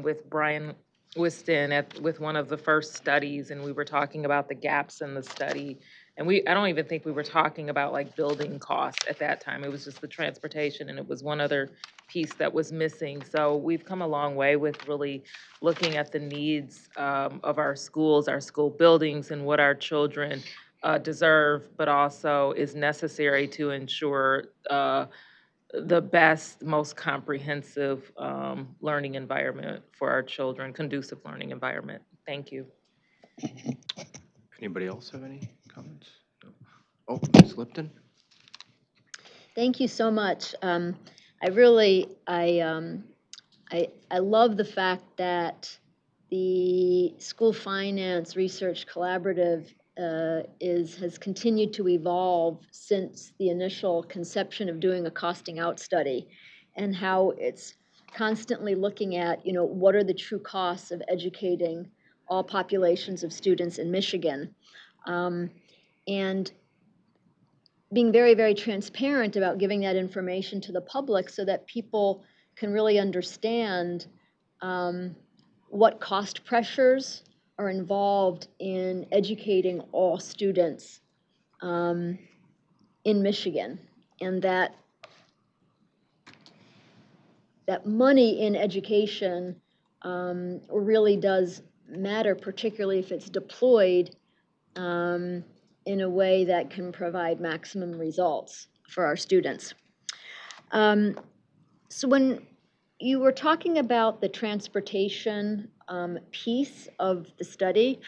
with Brian Whiston with one of the first studies, and we were talking about the gaps in the study. And I don't even think we were talking about like building costs at that time. It was just the transportation, and it was one other piece that was missing. So we've come a long way with really looking at the needs of our schools, our school buildings, and what our children deserve, but also is necessary to ensure the best, most comprehensive learning environment for our children, conducive learning environment. Thank you. Anybody else have any comments? No. Oh, Ms. Lipton? Thank you so much. I really, I love the fact that the School Finance Research Collaborative has continued to evolve since the initial conception of doing a costing out study, and how it's constantly looking at, what are the true costs of educating all populations of students in Michigan. And being very, very transparent about giving that information to the public so that people can really understand what cost pressures are involved in educating all students in Michigan, and that money in education really does matter, particularly if it's deployed in a way that can provide maximum results for our students. So when you were talking about the transportation piece of the study,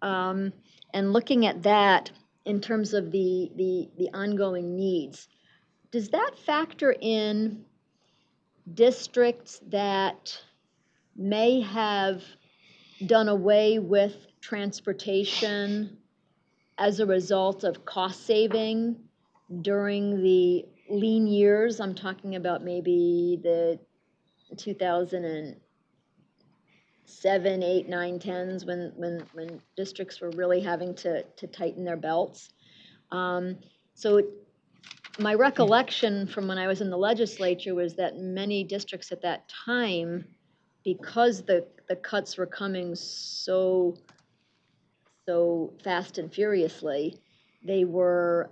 and looking at that in terms of the ongoing needs, does that factor in districts that may have done away with transportation as a result of cost saving during the lean years? I'm talking about maybe the 2007, 8, 9, 10s when districts were really having to tighten their belts. So my recollection from when I was in the legislature was that many districts at that time, because the cuts were coming so fast and furiously, they were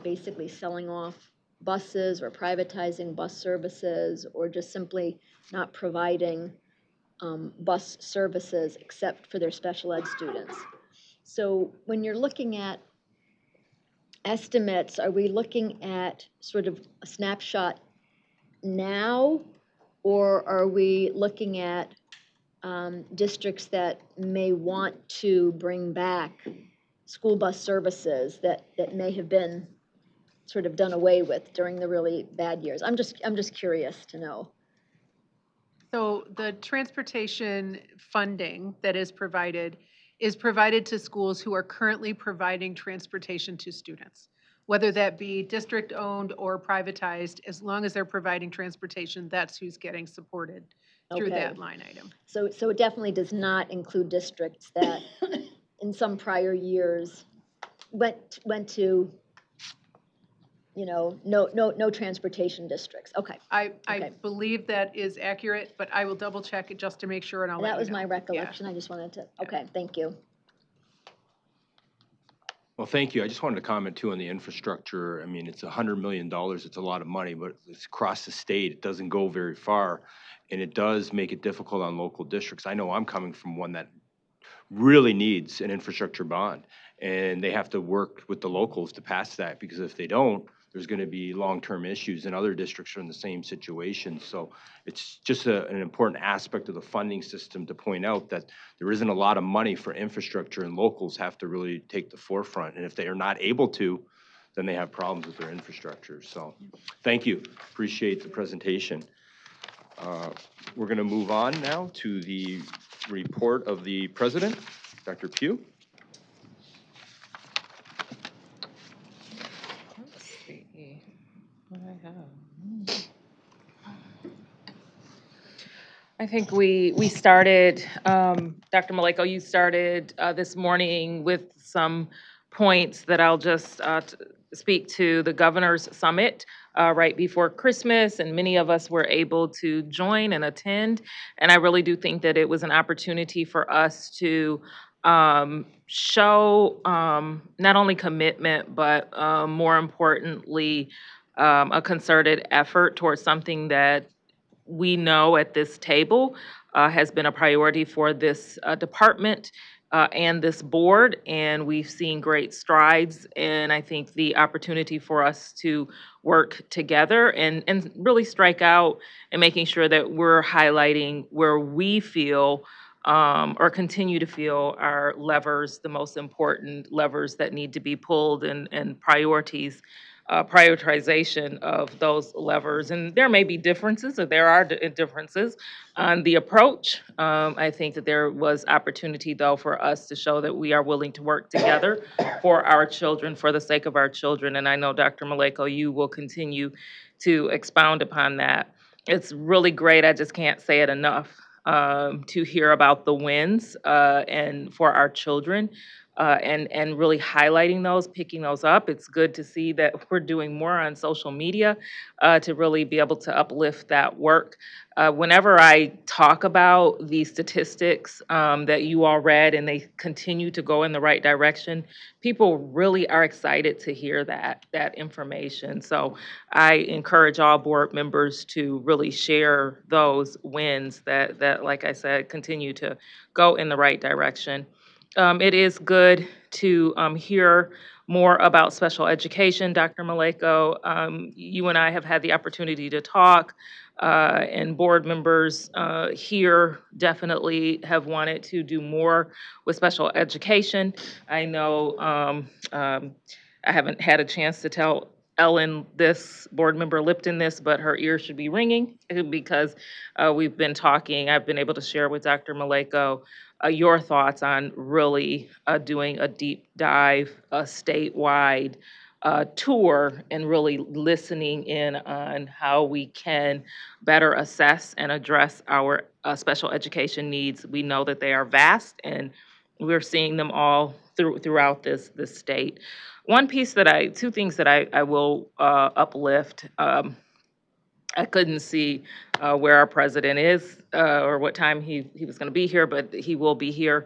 basically selling off buses or privatizing bus services, or just simply not providing bus services except for their special ed students. So when you're looking at estimates, are we looking at sort of a snapshot now, or are we looking at districts that may want to bring back school bus services that may have been sort of done away with during the really bad years? I'm just curious to know. So the transportation funding that is provided to schools who are currently providing transportation to students, whether that be district-owned or privatized. As long as they're providing transportation, that's who's getting supported through Okay. that line item. So it definitely does not include districts that in some prior years went to, no transportation districts. Okay. I Okay. believe that is accurate, but I will double check it just to make sure, and I'll let That you was know. my Yeah. recollection. I just wanted to, okay, thank you. Well, thank you. I just wanted to comment too on the infrastructure. I mean, it's $100 million. It's a lot of money, but it's across the state. It doesn't go very far. And it does make it difficult on local districts. I know I'm coming from one that really needs an infrastructure bond. And they have to work with the locals to pass that, because if they don't, there's going to be long-term issues, and other districts are in the same situation. So it's just an important aspect of the funding system to point out that there isn't a lot of money for infrastructure, and locals have to really take the forefront. And if they are not able to, then they have problems with their infrastructure. So thank you. Appreciate the presentation. We're going to move on now to the report of the president, Dr. Pugh. Let's see what I have. I think we started, Dr. Maleko, you started this morning with some points that I'll just speak to the Governor's Summit right before Christmas, and many of us were able to join and attend. And I really do think that it was an opportunity for us to show not only commitment, but more importantly, a concerted effort towards something that we know at this table has been a priority for this department and this board, and we've seen great strides. And I think the opportunity for us to work together and really strike out and making sure that we're highlighting where we feel or continue to feel our levers, the most important levers that need to be pulled and priorities prioritization of those levers. And there may be differences, or there are differences on the approach. I think that there was opportunity, though, for us to show that we are willing to work together for our children, for the sake of our children. And I know, Dr. Maleko, you will continue to expound upon that. It's really great. I just can't say it enough to hear about the wins and for our children and really highlighting those, picking those up. It's good to see that we're doing more on social media to really be able to uplift that work. Whenever I talk about the statistics that you all read and they continue to go in the right direction, people really are excited to hear that information. So I encourage all board members to really share those wins that, like I said, continue to go in the right direction. It is good to hear more about special education, Dr. Maleko. You and I have had the opportunity to talk, and board members here definitely have wanted to do more with special education. I know I haven't had a chance to tell Ellen this, board member Lipton this, but her ears should be ringing because we've been talking. I've been able to share with Dr. Maleko your thoughts on really doing a deep dive, a statewide tour, and really listening in on how we can better assess and address our special education needs. We know that they are vast, and we're seeing them all throughout this state. Two things that I will uplift. I couldn't see where our president is or what time he was going to be here, but he will be here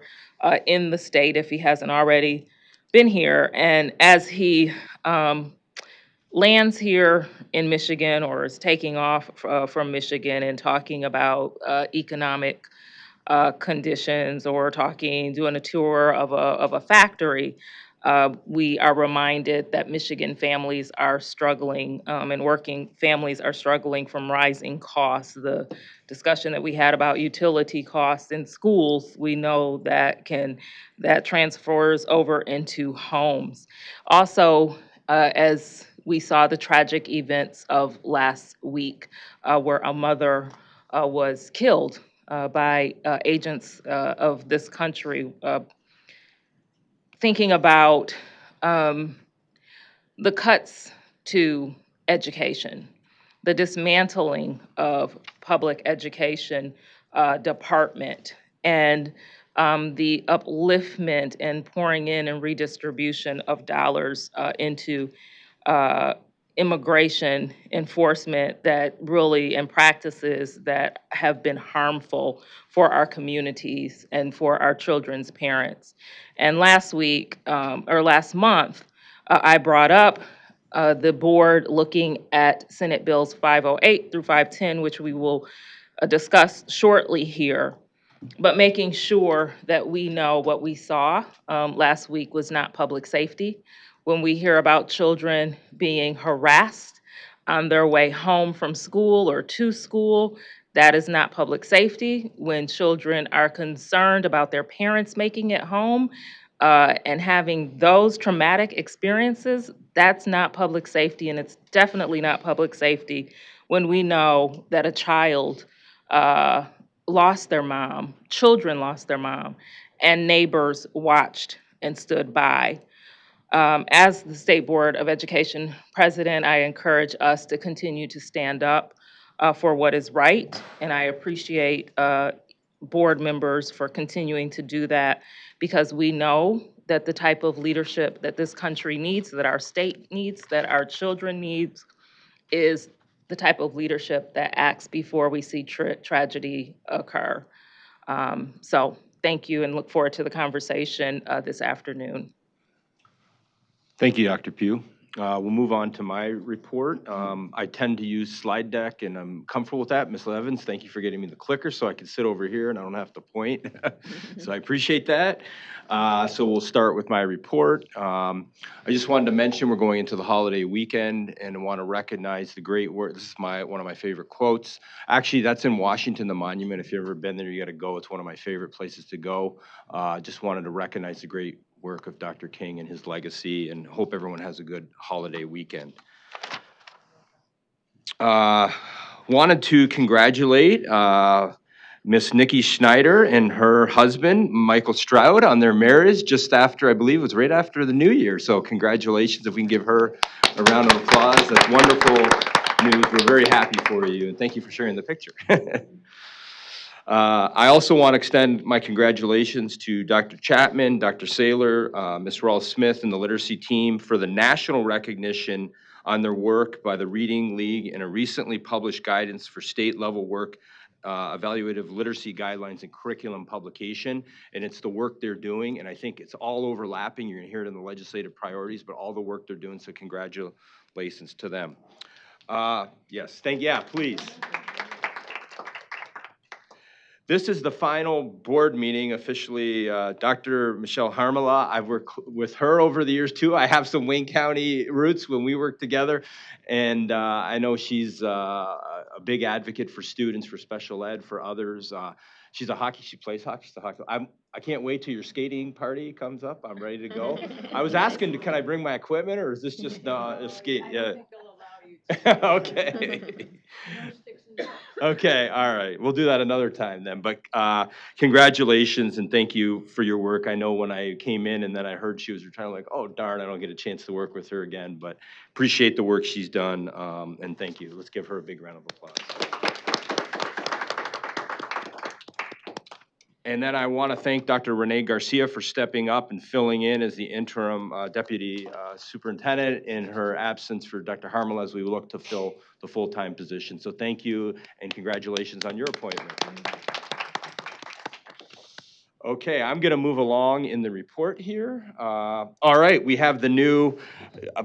in the state if he hasn't already been here. And as he lands here in Michigan or is taking off from Michigan and talking about economic conditions or doing a tour of a factory, we are reminded that Michigan families are struggling and working families are struggling from rising costs. The discussion that we had about utility costs in schools, we know that transfers over into homes. Also, as we saw the tragic events of last week, where a mother was killed by agents of this country, thinking about um, the cuts to education, the dismantling of public education department, and the upliftment and pouring in and redistribution of dollars into uh, immigration enforcement that really and practices that have been harmful for our communities and for our children's parents. And last week or last month, I brought up the board looking at Senate Bills 508 through 510, which we will discuss shortly here, but making sure that we know what we saw last week was not public safety. When we hear about children being harassed on their way home from school or to school, that is not public safety. When children are concerned about their parents making it home and having those traumatic experiences, that's not public safety. And it's definitely not public safety when we know that a child uh, lost their mom, children lost their mom, and neighbors watched and stood by. As the State Board of Education president, I encourage us to continue to stand up for what is right, and I appreciate board members for continuing to do that, because we know that the type of leadership that this country needs, that our state needs, that our children needs, is the type of leadership that acts before we see tragedy occur. So thank you, and look forward to the conversation this afternoon. Thank you, Dr. Pugh. We'll move on to my report. I tend to use slide deck, and I'm comfortable with that. Ms. Evans, thank you for getting me the clicker so I can sit over here and I don't have to point. So I appreciate that. So we'll start with my report. I just wanted to mention we're going into the holiday weekend, and I want to recognize the great work. This is one of my favorite quotes. Actually, that's in Washington, the monument. If you've ever been there, you got to go. It's one of my favorite places to go. Just wanted to recognize the great work of Dr. King and his legacy, and hope everyone has a good holiday weekend. Wanted to congratulate Miss Nikki Schneider and her husband, Michael Stroud, on their marriage just after, I believe it was right after the New Year. So congratulations, if we can give her a round of applause. That's wonderful news. We're very happy for you, and thank you for sharing the picture. I also want to extend my congratulations to Dr. Chapman, Dr. Saylor, Ms. Rawls-Smith, and the literacy team for the national recognition on their work by the Reading League and a recently published guidance for state-level work, evaluative literacy guidelines and curriculum publication. And it's the work they're doing, and I think it's all overlapping. You're going to hear it in the legislative priorities, but all the work they're doing, so congratulations to them. Yes, please. This is the final board meeting officially. Dr. Michelle Harmala, I've worked with her over the years too. I have some Wayne County roots when we worked together, and I know she's a big advocate for students, for special ed, for others. She plays hockey, she's a hockey. I can't wait till your skating party comes up. I'm ready to go. I was asking, can I bring my equipment, or is this just a skate? Yeah. Okay. Okay, all right. We'll do that another time then. But congratulations and thank you for your work. I know when I came in and then I heard she was retiring, like, oh, darn, I don't get a chance to work with her again. But appreciate the work she's done, and thank you. Let's give her a big round of applause. And then I want to thank Dr. Renee Garcia for stepping up and filling in as the interim deputy superintendent in her absence for Dr. Harmala as we look to fill the full-time position. So thank you and congratulations on your appointment. Okay, I'm going to move along in the report here. All right, we have the new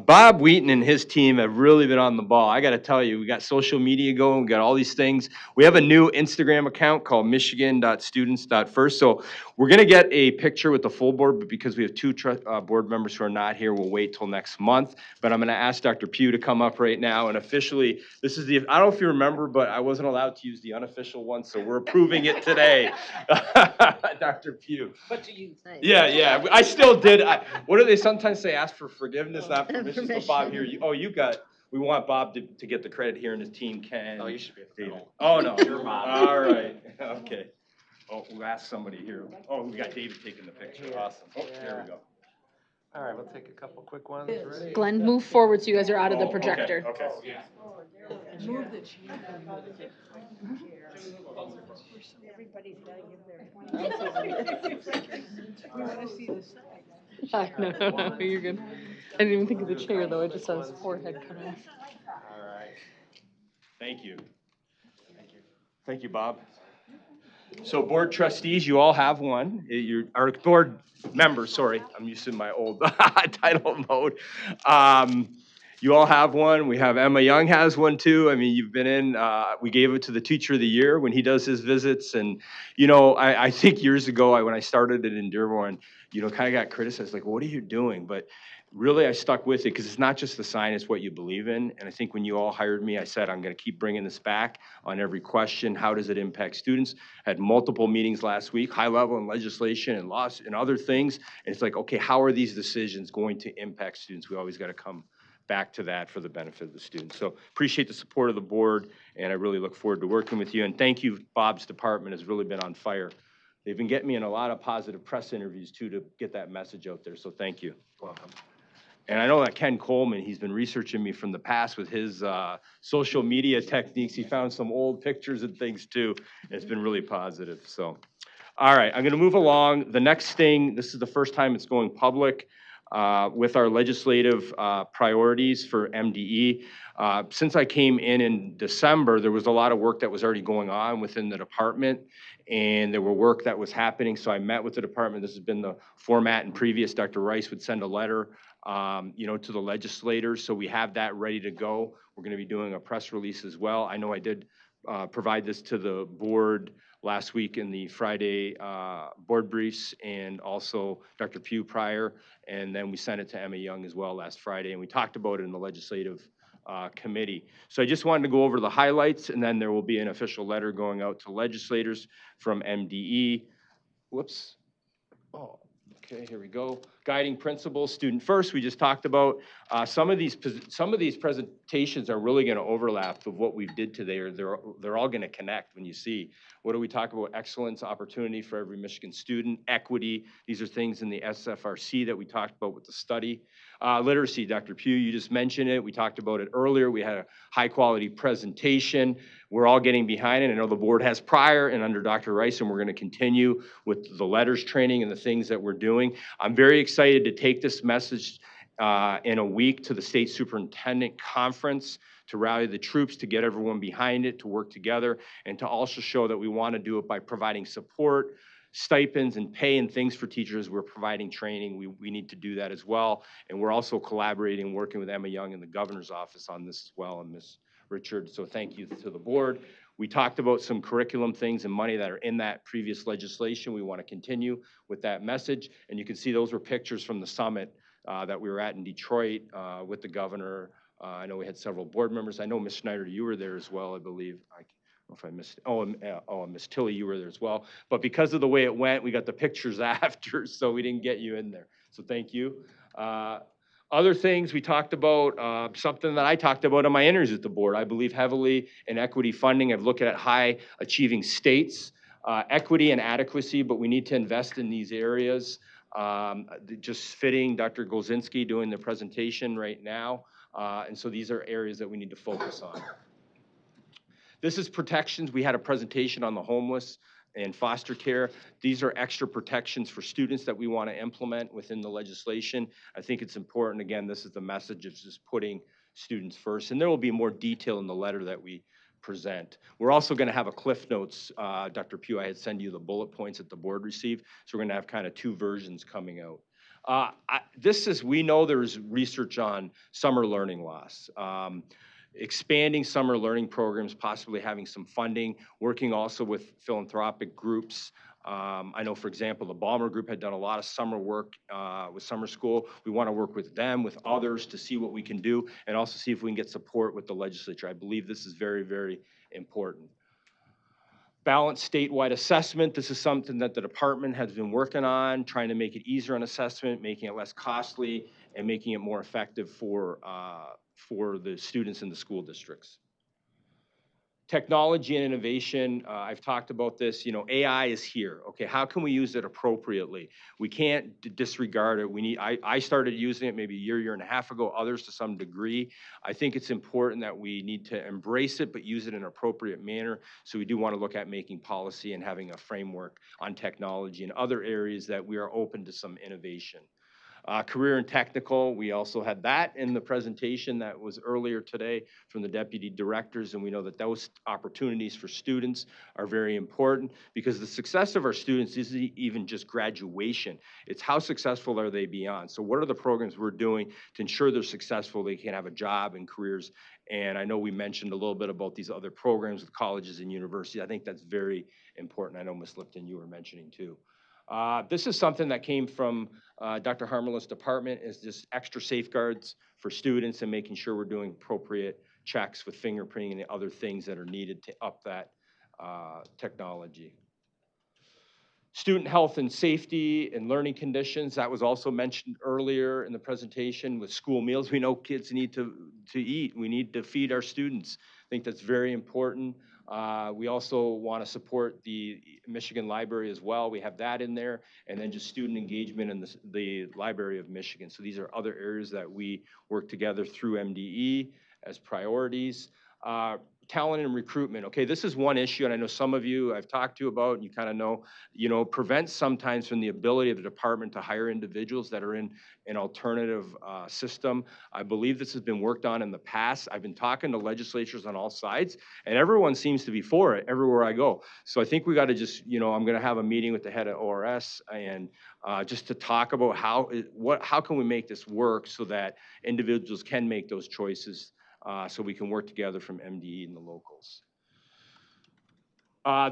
Bob Wheaton and his team have really been on the ball. I got to tell you, we got social media going, we got all these things. We have a new Instagram account called michigan.students.first. So we're going to get a picture with the full board, but because we have two board members who are not here, we'll wait till next month. But I'm going to ask Dr. Pugh to come up right now. And officially, this is I don't know if you remember, but I wasn't allowed to use the unofficial one, so we're approving it today. Dr. Pugh. But to use. Yeah, I still did. What do they sometimes say? Ask for forgiveness, not permission. So Bob, here, we want Bob to get the credit here, and his team can. Oh, you should be at the David. Oh, no. You're Bob. All right, okay. Oh, we'll ask somebody here. Oh, we got David taking the picture. Awesome. Oh, there we go. All right, we'll take a couple quick ones. Ready? Glenn, move forward so you guys are out of the projector. Okay. Move the chair. Everybody's got to give their. We want to see the side. No, you're good. I didn't even think of the chair though. I just saw his forehead come in. All right. Thank you. Thank you, Bob. So board trustees, you all have one. Our board members, sorry, I'm used to my old title mode. You all have one. We have Emma Young has one too. I mean, you've been in, we gave it to the teacher of the year when he does his visits. And, I think years ago, when I started it in Dearborn, kind of got criticized, like, what are you doing? But really, I stuck with it because it's not just the sign, it's what you believe in. And I think when you all hired me, I said, I'm going to keep bringing this back on every question. How does it impact students? I had multiple meetings last week, high level in legislation and laws and other things. And it's like, okay, how are these decisions going to impact students? We always got to come back to that for the benefit of the students. So appreciate the support of the board, and I really look forward to working with you. And thank you, Bob's department has really been on fire. They've been getting me in a lot of positive press interviews too to get that message out there, so thank you. Welcome. And I know that Ken Coleman, he's been researching me from the past with his social media techniques. He found some old pictures and things too. It's been really positive, so. All right, I'm gonna move along. The next thing, this is the first time it's going public with our legislative priorities for MDE. Since I came in December, there was a lot of work that was already going on within the department, and there were work that was happening, so I met with the department. This has been the format in previous. Dr. Rice would send a letter to the legislators, so we have that ready to go. We're gonna be doing a press release as well. I know I did provide this to the board last week in the Friday board briefs, and also Dr. Pugh prior, and then we sent it to Emma Young as well last Friday, and we talked about it in the legislative committee. So I just wanted to go over the highlights, and then there will be an official letter going out to legislators from MDE. Whoops. Oh, okay, here we go. Guiding principles, student first, we just talked about. Some of these presentations are really gonna overlap of what we did today, or they're all gonna connect when you see. What do we talk about? Excellence, opportunity for every Michigan student, equity. These are things in the SFRC that we talked about with the study. Literacy, Dr. Pugh, you just mentioned it. We talked about it earlier. We had a high quality presentation. We're all getting behind it. I know the board has prior and under Dr. Rice, and we're gonna continue with the letters training and the things that we're doing. I'm very excited to take this message in a week to the state superintendent conference to rally the troops, to get everyone behind it, to work together, and to also show that we want to do it by providing support, stipends and pay and things for teachers. We're providing training. We need to do that as well. And we're also collaborating and working with Emma Young in the governor's office on this as well, and Ms. Richard. So thank you to the board. We talked about some curriculum things and money that are in that previous legislation. We want to continue with that message. And you can see those were pictures from the summit that we were at in Detroit with the governor. I know we had several board members. I know Ms. Schneider, you were there as well, I believe. I don't know if I missed, Ms. Tilley, you were there as well. But because of the way it went, we got the pictures after, so we didn't get you in there. So thank you. Other things we talked about, something that I talked about in my interviews with the board. I believe heavily in equity funding. I've looked at high achieving states, equity and adequacy, but we need to invest in these areas. Just fitting Dr. Golzinski doing the presentation right now. And so these are areas that we need to focus on. This is protections. We had a presentation on the homeless and foster care. These are extra protections for students that we want to implement within the legislation. I think it's important. Again, this is the message of just putting students first. And there will be more detail in the letter that we present. We're also going to have a Cliff Notes. Dr. Pugh, I had sent you the bullet points that the board received. So we're going to have kind of two versions coming out. We know there's research on summer learning loss. Expanding summer learning programs, possibly having some funding, working also with philanthropic groups. I know, for example, the Balmer Group had done a lot of summer work with summer school. We want to work with them, with others, to see what we can do, and also see if we can get support with the legislature. I believe this is very, very important. Balanced statewide assessment. This is something that the department has been working on, trying to make it easier on assessment, making it less costly, and making it more effective for the students in the school districts. Technology and innovation, I've talked about this, AI is here. Okay, how can we use it appropriately? We can't disregard it. I started using it maybe a year and a half ago, others to some degree. I think it's important that we need to embrace it, but use it in an appropriate manner. So we do want to look at making policy and having a framework on technology and other areas that we are open to some innovation. Career and technical, we also had that in the presentation that was earlier today from the deputy directors, and we know that those opportunities for students are very important because the success of our students isn't even just graduation, it's how successful are they beyond. So what are the programs we're doing to ensure they're successful, they can have a job and careers? And I know we mentioned a little bit about these other programs with colleges and universities. I think that's very important. I know Ms. Lipton, you were mentioning too. This is something that came from Dr. Harmela's department, is just extra safeguards for students and making sure we're doing appropriate checks with fingerprinting and the other things that are needed to up that technology. Student health and safety and learning conditions, that was also mentioned earlier in the presentation with school meals. We know kids need to eat. We need to feed our students. I think that's very important. We also want to support the Michigan Library as well. We have that in there. And then just student engagement in the Library of Michigan. So these are other areas that we work together through MDE as priorities. Talent and recruitment. Okay, this is one issue, and I know some of you I've talked to about, and you kind of know, prevents sometimes from the ability of the department to hire individuals that are in an alternative system. I believe this has been worked on in the past. I've been talking to legislatures on all sides, and everyone seems to be for it everywhere I go. So I think we got to just, I'm going to have a meeting with the head of ORS and just to talk about how can we make this work so that individuals can make those choices. So we can work together from MDE and the locals.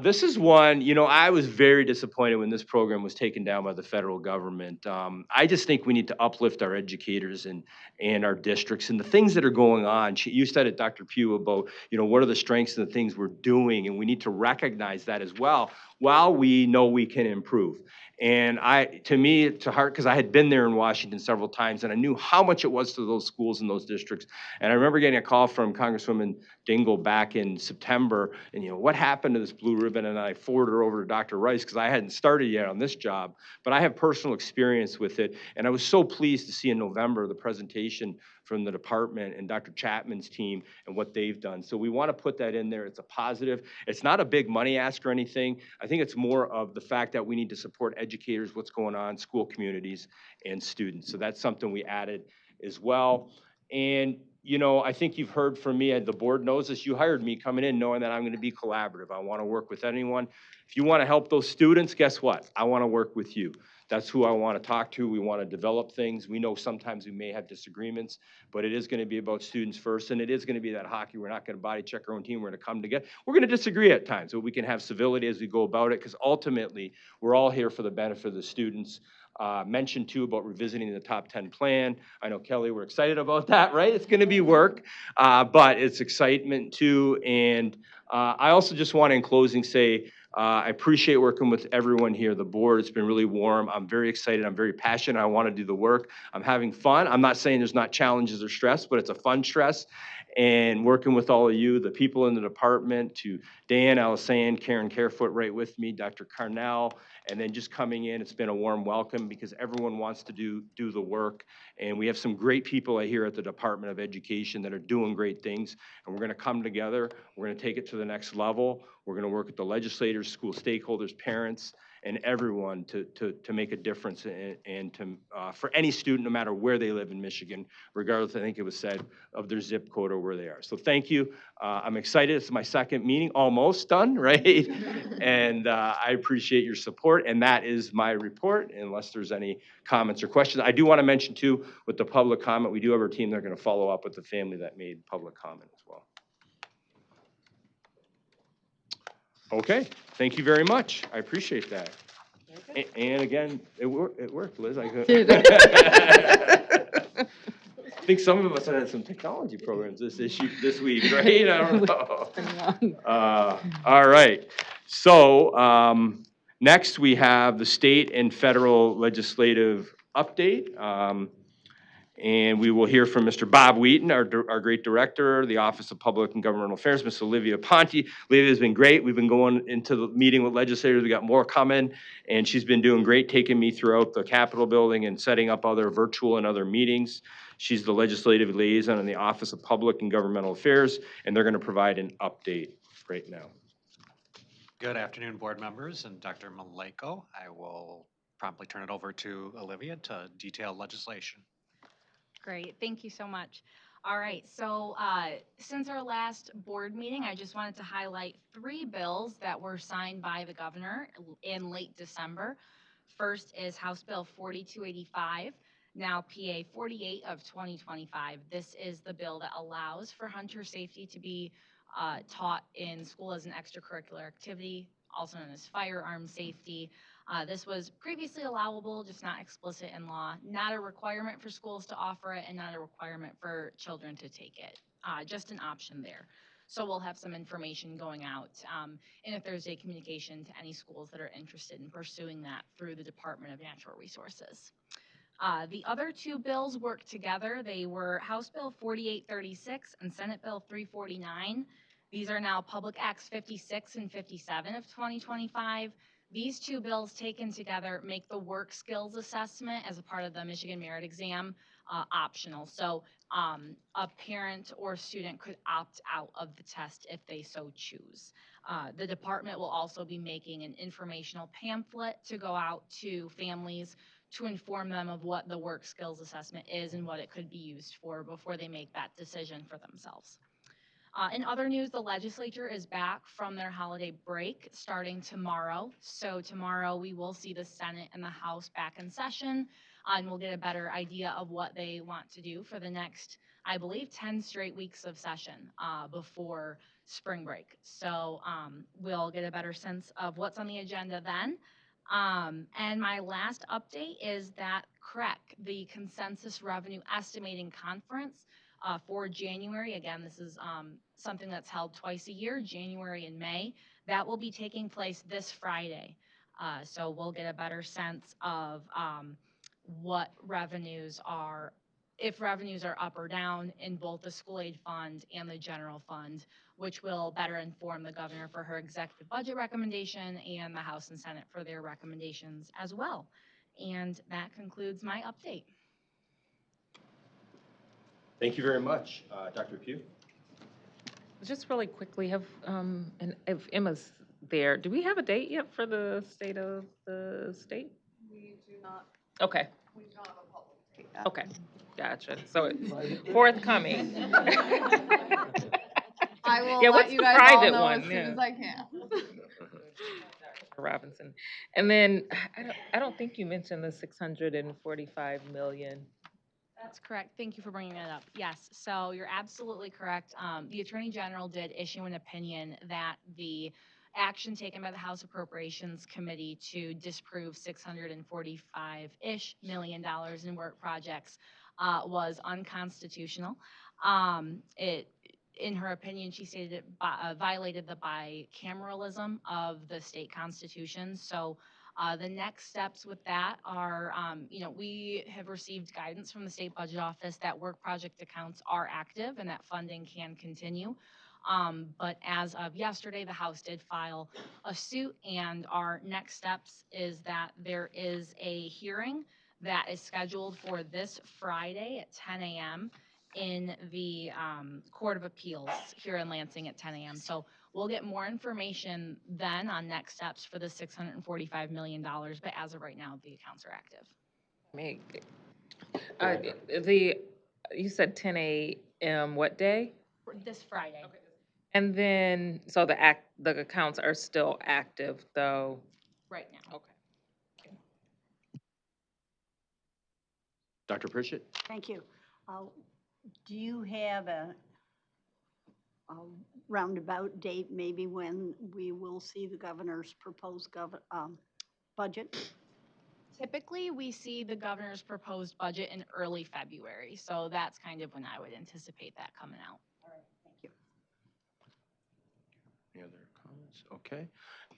This is one, I was very disappointed when this program was taken down by the federal government. I just think we need to uplift our educators and our districts and the things that are going on. You said it, Dr. Pugh, about, what are the strengths and the things we're doing, and we need to recognize that as well, while we know we can improve. And to me, to heart, because I had been there in Washington several times, and I knew how much it was to those schools and those districts. And I remember getting a call from Congresswoman Dingle back in September, and what happened to this blue ribbon? And I forwarded her over to Dr. Rice because I hadn't started yet on this job, but I have personal experience with it. And I was so pleased to see in November the presentation from the department and Dr. Chapman's team and what they've done. So we want to put that in there. It's a positive. It's not a big money ask or anything. I think it's more of the fact that we need to support educators, what's going on, school communities, and students. So that's something we added as well. And I think you've heard from me, the board knows this, you hired me coming in knowing that I'm going to be collaborative. I want to work with anyone. If you want to help those students, guess what? I want to work with you. That's who I want to talk to. We want to develop things. We know sometimes we may have disagreements, but it is going to be about students first, and it is going to be that hockey. We're not going to body check our own team. We're going to come together. We're going to disagree at times, but we can have civility as we go about it, because ultimately, we're all here for the benefit of the students. Mentioned too about revisiting the top 10 plan. I know, Kelly, we're excited about that, right? It's going to be work, but it's excitement too. And I also just want to, in closing, say I appreciate working with everyone here, the board. It's been really warm. I'm very excited. I'm very passionate. I want to do the work. I'm having fun. I'm not saying there's not challenges or stress, but it's a fun stress. And working with all of you, the people in the department, to Dan, Alisan, Karen Carefoot right with me, Dr. Carnell, and then just coming in, it's been a warm welcome because everyone wants to do the work. And we have some great people here at the Department of Education that are doing great things. And we're going to come together. We're going to take it to the next level. We're going to work with the legislators, school stakeholders, parents, and everyone to make a difference and to for any student, no matter where they live in Michigan, regardless, I think it was said, of their zip code or where they are. So thank you. I'm excited. It's my second meeting, almost done, right? And I appreciate your support. And that is my report, unless there's any comments or questions. I do want to mention too, with the public comment, we do have our team. They're going to follow up with the family that made public comment as well. Okay, thank you very much. I appreciate that. And again, it worked, Liz. I think some of us had some technology programs this week, right? I don't know. All right. So next we have the state and federal legislative update. And we will hear from Mr. Bob Wheaton, our great director, the Office of Public and Governmental Affairs, Ms. Olivia Ponte. Olivia has been great. We've been going into the meeting with legislators. We got more coming, and she's been doing great, taking me throughout the Capitol building and setting up other virtual and other meetings. She's the legislative liaison in the Office of Public and Governmental Affairs, and they're going to provide an update right now. Good afternoon, board members and Dr. Maleko. I will promptly turn it over to Olivia to detail legislation. Great, thank you so much. All right, so since our last board meeting, I just wanted to highlight 3 bills that were signed by the governor in late December. First is House Bill 4285, now PA 48 of 2025. This is the bill that allows for hunter safety to be taught in school as an extracurricular activity, also known as firearm safety. This was previously allowable, just not explicit in law, not a requirement for schools to offer it and not a requirement for children to take it, just an option there. So we'll have some information going out in a Thursday communication to any schools that are interested in pursuing that through the Department of Natural Resources. The other two bills work together. They were House Bill 4836 and Senate Bill 349. These are now Public Acts 56 and 57 of 2025. These two bills taken together make the work skills assessment as a part of the Michigan Merit Exam optional. So a parent or student could opt out of the test if they so choose. The department will also be making an informational pamphlet to go out to families to inform them of what the work skills assessment is and what it could be used for before they make that decision for themselves. In other news, the legislature is back from their holiday break starting tomorrow. So tomorrow we will see the Senate and the House back in session, and we'll get a better idea of what they want to do for the next, I believe, 10 straight weeks of session before spring break. So we'll get a better sense of what's on the agenda then. And my last update is that CREC, the Consensus Revenue Estimating Conference, for January. Again, this is something that's held twice a year, January and May. That will be taking place this Friday. So we'll get a better sense of what revenues are, if revenues are up or down in both the school aid fund and the general fund, which will better inform the governor for her executive budget recommendation and the House and Senate for their recommendations as well. And that concludes my update. Thank you very much. Dr. Pugh? Just really quickly, and if Emma's there, do we have a date yet for the state of the state? We do not. Okay. We do not have a public date. Okay, gotcha. So it's forthcoming. I will Yeah, let what's you the guys private all know one? as soon Yeah. as I can. Robinson. And then I don't think you mentioned the 645 million. That's correct. Thank you for bringing that up. Yes, so you're absolutely correct. The Attorney General did issue an opinion that the action taken by the House Appropriations Committee to disprove $645-ish million in work projects was unconstitutional. In her opinion, she stated it violated the bicameralism of the state constitution. So the next steps with that are, we have received guidance from the state budget office that work project accounts are active and that funding can continue. But as of yesterday, the House did file a suit, and our next steps is that there is a hearing that is scheduled for this Friday at 10 a.m. in the Court of Appeals here in Lansing at 10 a.m. So we'll get more information then on next steps for the $645 million, but as of right now, the accounts are active. You said 10 a.m. what day? For this Friday. Okay. And then, so the accounts are still active though? Right now. Okay. Dr. Pritchett? Thank you. Do you have a roundabout date maybe when we will see the governor's proposed budget? Typically, we see the governor's proposed budget in early February, so that's kind of when I would anticipate that coming out. All right, thank you. Any other comments? Okay.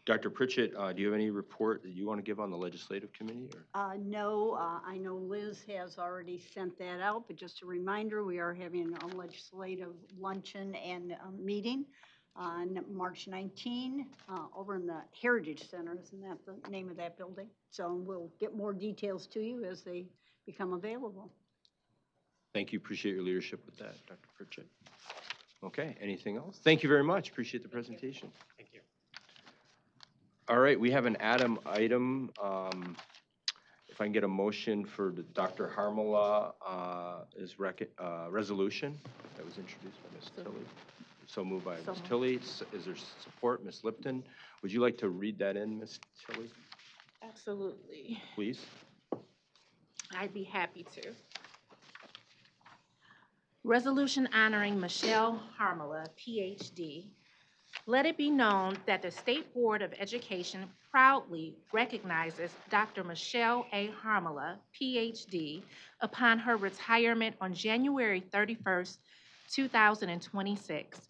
Dr. Pritchett, do you have any report that you want to give on the legislative committee? Or? No, I know Liz has already sent that out, but just a reminder, we are having a legislative luncheon and meeting on March 19 over in the Heritage Center. Isn't that the name of that building? So we'll get more details to you as they become available. Thank you. Appreciate your leadership with that, Dr. Pritchett. Okay. Anything else? Thank you very much. Appreciate the presentation. Thank you. All right. We have an item. If I can get a motion for the Dr. Harmala resolution that was introduced by Ms. Tilley. So moved by Ms. Tilley. Is there support? Ms. Lipton, would you like to read that in, Ms. Tilley? Absolutely. Please. I'd be happy to. Resolution honoring Michelle Harmala, PhD. Let it be known that the State Board of Education proudly recognizes Dr. Michelle A. Harmala, PhD, upon her retirement on January 31st, 2026.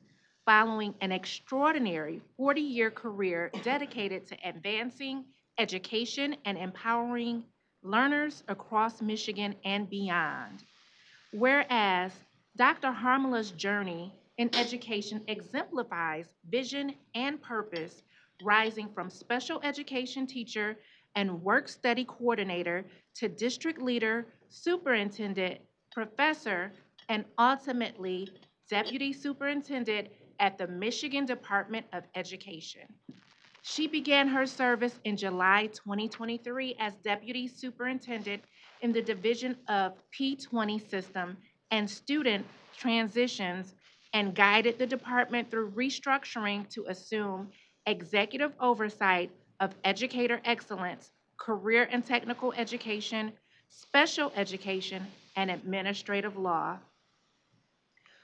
following an extraordinary 40-year career dedicated to advancing education and empowering learners across Michigan and beyond. Whereas Dr. Harmala's journey in education exemplifies vision and purpose, rising from special education teacher and work study coordinator to district leader, superintendent, professor, and ultimately deputy superintendent at the Michigan Department of Education. She began her service in July 2023 as Deputy Superintendent in the Division of P20 System and Student Transitions and guided the department through restructuring to assume executive oversight of educator excellence, career and technical education, special education, and administrative law.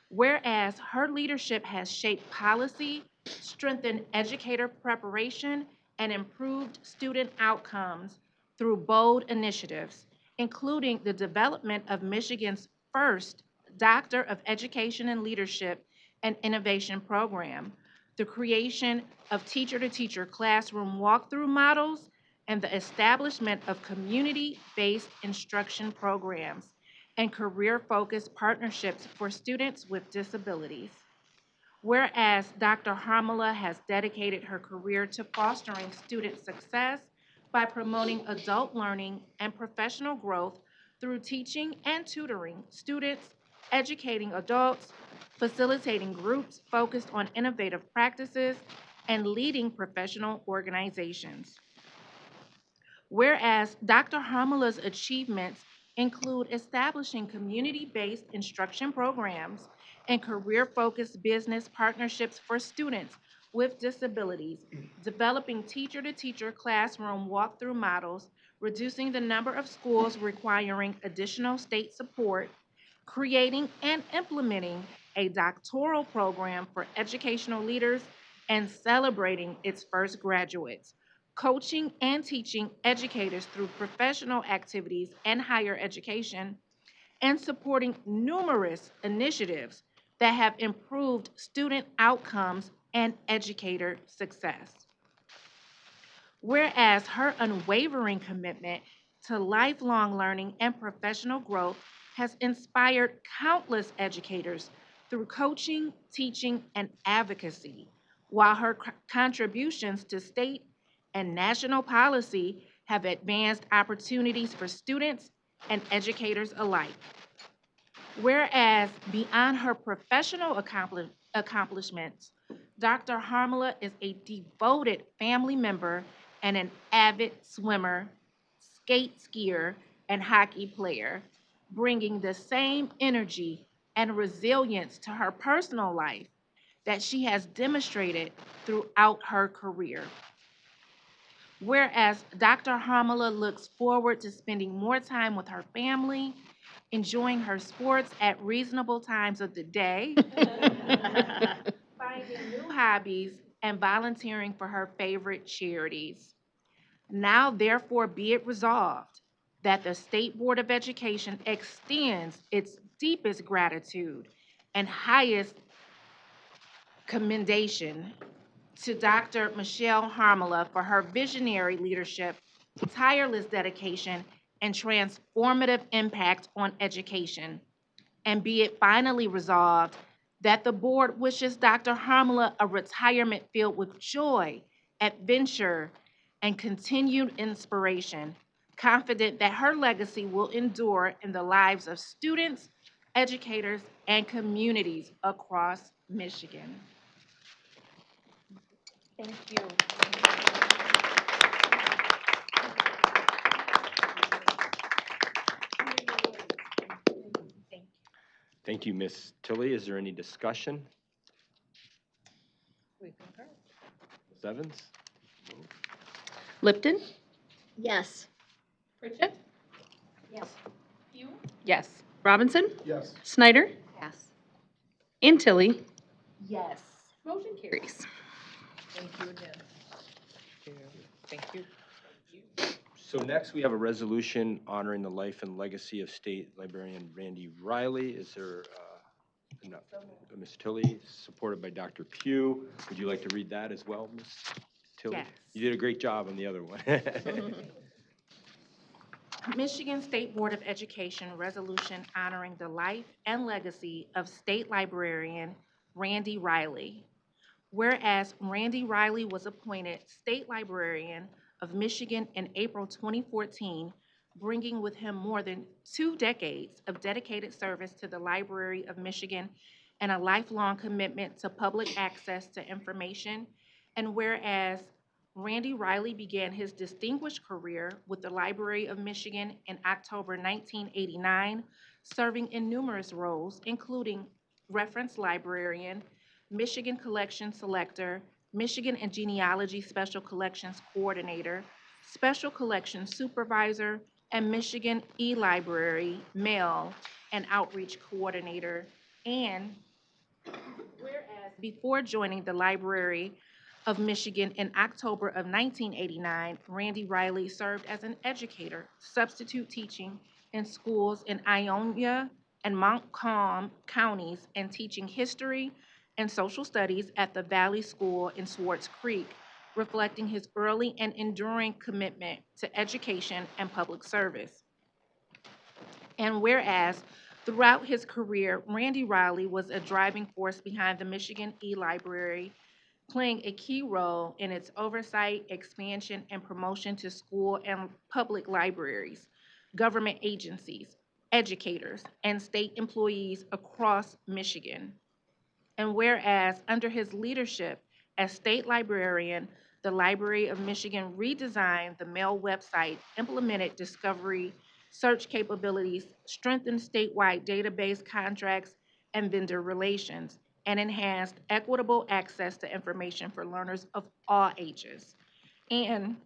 Whereas her leadership has shaped policy, strengthened educator preparation, and improved student outcomes through bold initiatives, including the development of Michigan's first Doctor of Education and Leadership and Innovation program, the creation of teacher-to-teacher classroom walkthrough models, and the establishment of community-based instruction programs and career-focused partnerships for students with disabilities. Whereas Dr. Harmala has dedicated her career to fostering student success by promoting adult learning and professional growth through teaching and tutoring students, educating adults, facilitating groups focused on innovative practices, and leading professional organizations. Whereas Dr. Harmala's achievements include establishing community-based instruction programs and career-focused business partnerships for students with disabilities, developing teacher-to-teacher classroom walkthrough models, reducing the number of schools requiring additional state support, creating and implementing a doctoral program for educational leaders, and celebrating its first graduates, coaching and teaching educators through professional activities and higher education, and supporting numerous initiatives that have improved student outcomes and educator success. Whereas her unwavering commitment to lifelong learning and professional growth has inspired countless educators through coaching, teaching, and advocacy, while her contributions to state and national policy have advanced opportunities for students and educators alike. Whereas beyond her professional accomplishments, Dr. Harmala is a devoted family member and an avid swimmer, skate skier, and hockey player, bringing the same energy and resilience to her personal life that she has demonstrated throughout her career. Whereas Dr. Harmala looks forward to spending more time with her family, enjoying her sports at reasonable times of the day, finding new hobbies, and volunteering for her favorite charities. Now, therefore, be it resolved that the State Board of Education extends its deepest gratitude and highest commendation to Dr. Michelle Harmala for her visionary leadership, tireless dedication, and transformative impact on education. And be it finally resolved that the board wishes Dr. Harmala a retirement filled with joy, adventure, and continued inspiration, confident that her legacy will endure in the lives of students, educators, and communities across Michigan. Thank you. Thank you, Ms. Tilly. Is there any discussion? Ms. Evans? Lipton, Yes. Pritchett, Yes. yes. Robinson, Yes. Snyder, Yes. and Tilly. Yes. Motion carries. Thank you again. Thank you. So next, we have a resolution honoring the life and legacy of State Librarian Randy Riley. Is there No, Ms. Tilly, supported by Dr. Pugh. Would you like to read that as well, Ms. Tilly? Yes. You did a great job on the other one. Michigan State Board of Education resolution honoring the life and legacy of State Librarian Randy Riley. Whereas Randy Riley was appointed State Librarian of Michigan in April 2014, bringing with him more than 2 decades of dedicated service to the Library of Michigan and a lifelong commitment to public access to information. And whereas Randy Riley began his distinguished career with the Library of Michigan in October 1989, serving in numerous roles, including reference librarian, Michigan Collection Selector, Michigan and Genealogy Special Collections Coordinator, Special Collections Supervisor, and Michigan e-Library Mail and Outreach Coordinator. And whereas before joining the Library of Michigan in October of 1989, Randy Riley served as an educator, substitute teaching in schools in Ionia and Montcalm counties and teaching history and social studies at the Valley School in Swartz Creek, reflecting his early and enduring commitment to education and public service. And whereas throughout his career, Randy Riley was a driving force behind the Michigan e-Library, playing a key role in its oversight, expansion, and promotion to school and public libraries, government agencies, educators, and state employees across Michigan. And whereas under his leadership as state librarian, the Library of Michigan redesigned the mail website, implemented discovery search capabilities, strengthened statewide database contracts and vendor relations, and enhanced equitable access to information for learners of all ages. And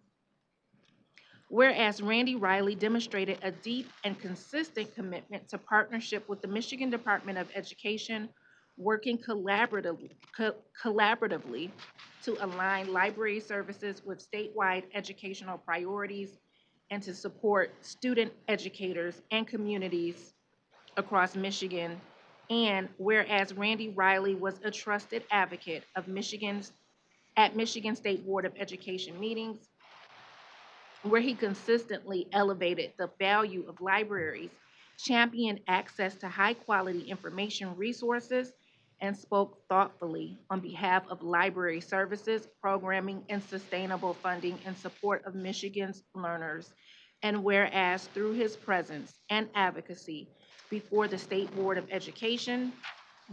whereas Randy Riley demonstrated a deep and consistent commitment to partnership with the Michigan Department of Education, working collaboratively to align library services with statewide educational priorities and to support student educators and communities across Michigan. And whereas Randy Riley was a trusted advocate of Michigan State Board of Education meetings, where he consistently elevated the value of libraries, championed access to high-quality information resources, and spoke thoughtfully on behalf of library services, programming, and sustainable funding in support of Michigan's learners. And whereas through his presence and advocacy before the State Board of Education,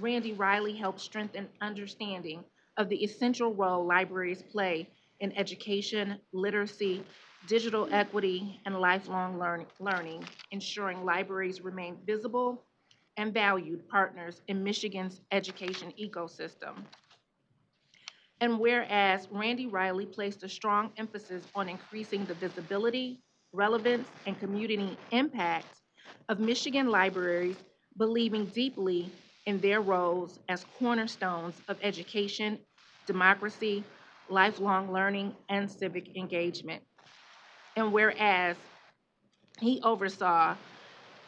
Randy Riley helped strengthen understanding of the essential role libraries play in education, literacy, digital equity, and lifelong learning, ensuring libraries remain visible and valued partners in Michigan's education ecosystem. And whereas Randy Riley placed a strong emphasis on increasing the visibility, relevance, and community impact of Michigan libraries, believing deeply in their roles as cornerstones of education, democracy, lifelong learning, and civic engagement. And whereas he oversaw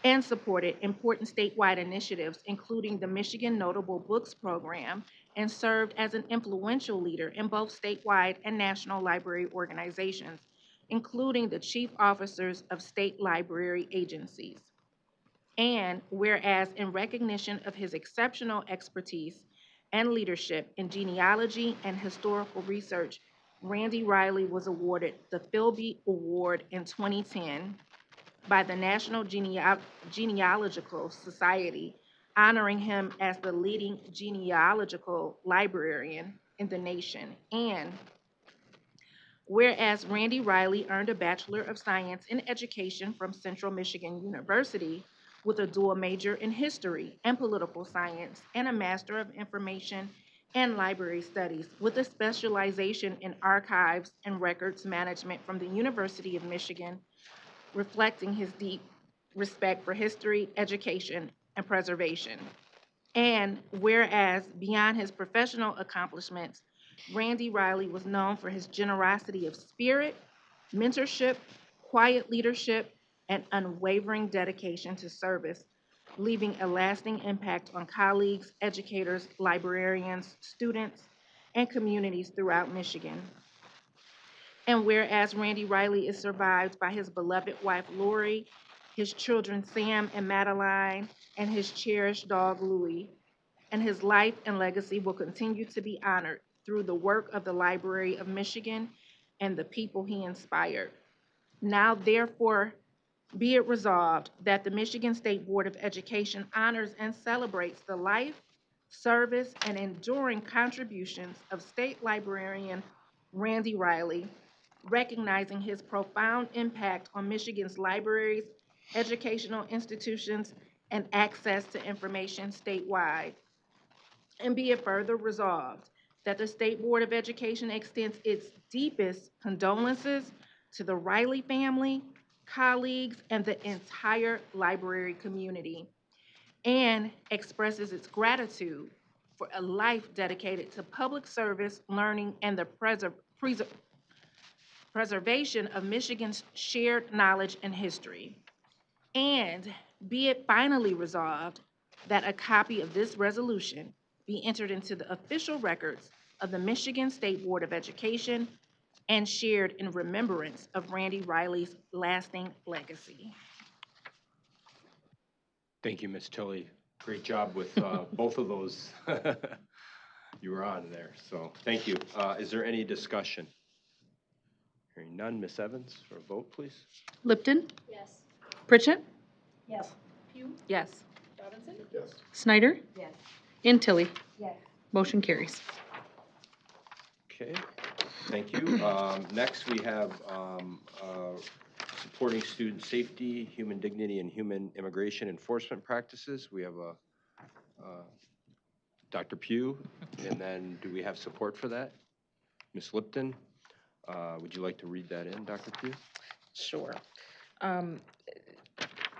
and supported important statewide initiatives, including the Michigan Notable Books Program, and served as an influential leader in both statewide and national library organizations, including the chief officers of state library agencies. And whereas in recognition of his exceptional expertise and leadership in genealogy and historical research, Randy Riley was awarded the Philby Award in 2010 by the National Genealogical Society, honoring him as the leading genealogical librarian in the nation. And whereas Randy Riley earned a Bachelor of Science in Education from Central Michigan University with a dual major in History and Political Science and a Master of Information and Library Studies with a specialization in Archives and Records Management from the University of Michigan, reflecting his deep respect for history, education, and preservation. And whereas beyond his professional accomplishments, Randy Riley was known for his generosity of spirit, mentorship, quiet leadership, and unwavering dedication to service, leaving a lasting impact on colleagues, educators, librarians, students, and communities throughout Michigan. And whereas Randy Riley is survived by his beloved wife Lori, his children Sam and Madeline, and his cherished dog Louie, and his life and legacy will continue to be honored through the work of the Library of Michigan and the people he inspired. Now, therefore, be it resolved that the Michigan State Board of Education honors and celebrates the life, service, and enduring contributions of State Librarian Randy Riley, recognizing his profound impact on Michigan's libraries, educational institutions, and access to information statewide. And be it further resolved that the State Board of Education extends its deepest condolences to the Riley family, colleagues, and the entire library community, and expresses its gratitude for a life dedicated to public service, learning, and the preservation of Michigan's shared knowledge and history. And be it finally resolved that a copy of this resolution be entered into the official records of the Michigan State Board of Education and shared in remembrance of Randy Riley's lasting legacy. Thank you, Ms. Tilley. Great job with both of those. You were on there, so thank you. Is there any discussion? Hearing none, Ms. Evans, for a vote, please. Lipton, Yes. Pritchett, Yes. Pugh, yes. Robinson, Yes. Snyder, Yes. and Tilly. Yes. Motion carries. Okay, thank you. Next, we have supporting student safety, human dignity, and human immigration enforcement practices. We have Dr. Pugh, and then do we have support for that? Ms. Lipton, would you like to read that in, Dr. Pugh? Sure.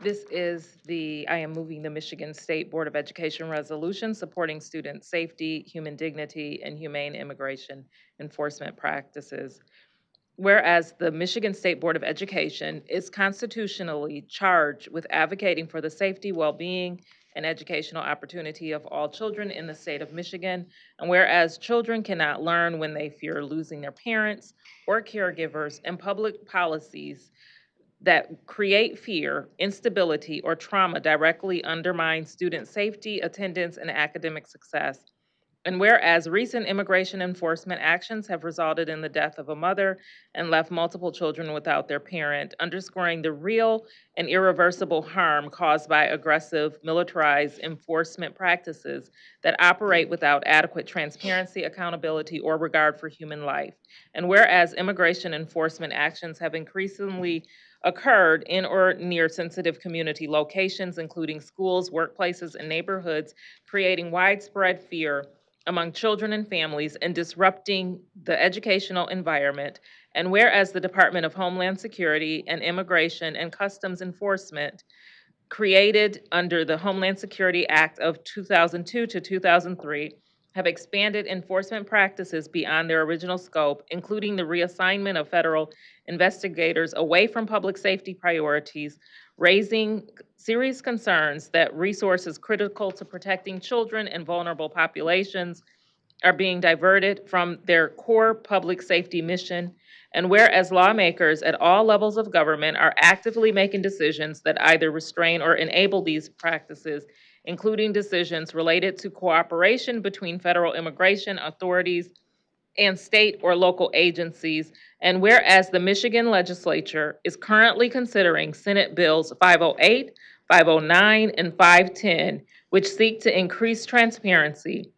This is I am moving the Michigan State Board of Education resolution supporting student safety, human dignity, and humane immigration enforcement practices. Whereas the Michigan State Board of Education is constitutionally charged with advocating for the safety, well-being, and educational opportunity of all children in the state of Michigan, and whereas children cannot learn when they fear losing their parents or caregivers, and public policies that create fear, instability, or trauma directly undermine student safety, attendance, and academic success. And whereas recent immigration enforcement actions have resulted in the death of a mother and left multiple children without their parent, underscoring the real and irreversible harm caused by aggressive, militarized enforcement practices that operate without adequate transparency, accountability, or regard for human life. And whereas immigration enforcement actions have increasingly occurred in or near sensitive community locations, including schools, workplaces, and neighborhoods, creating widespread fear among children and families and disrupting the educational environment. And whereas the Department of Homeland Security and Immigration and Customs Enforcement, created under the Homeland Security Act of 2002 to 2003, have expanded enforcement practices beyond their original scope, including the reassignment of federal investigators away from public safety priorities, raising serious concerns that resources critical to protecting children and vulnerable populations are being diverted from their core public safety mission. And whereas lawmakers at all levels of government are actively making decisions that either restrain or enable these practices, including decisions related to cooperation between federal immigration authorities and state or local agencies. And whereas the Michigan legislature is currently considering Senate Bills 508, 509, and 510, which seek to increase transparency,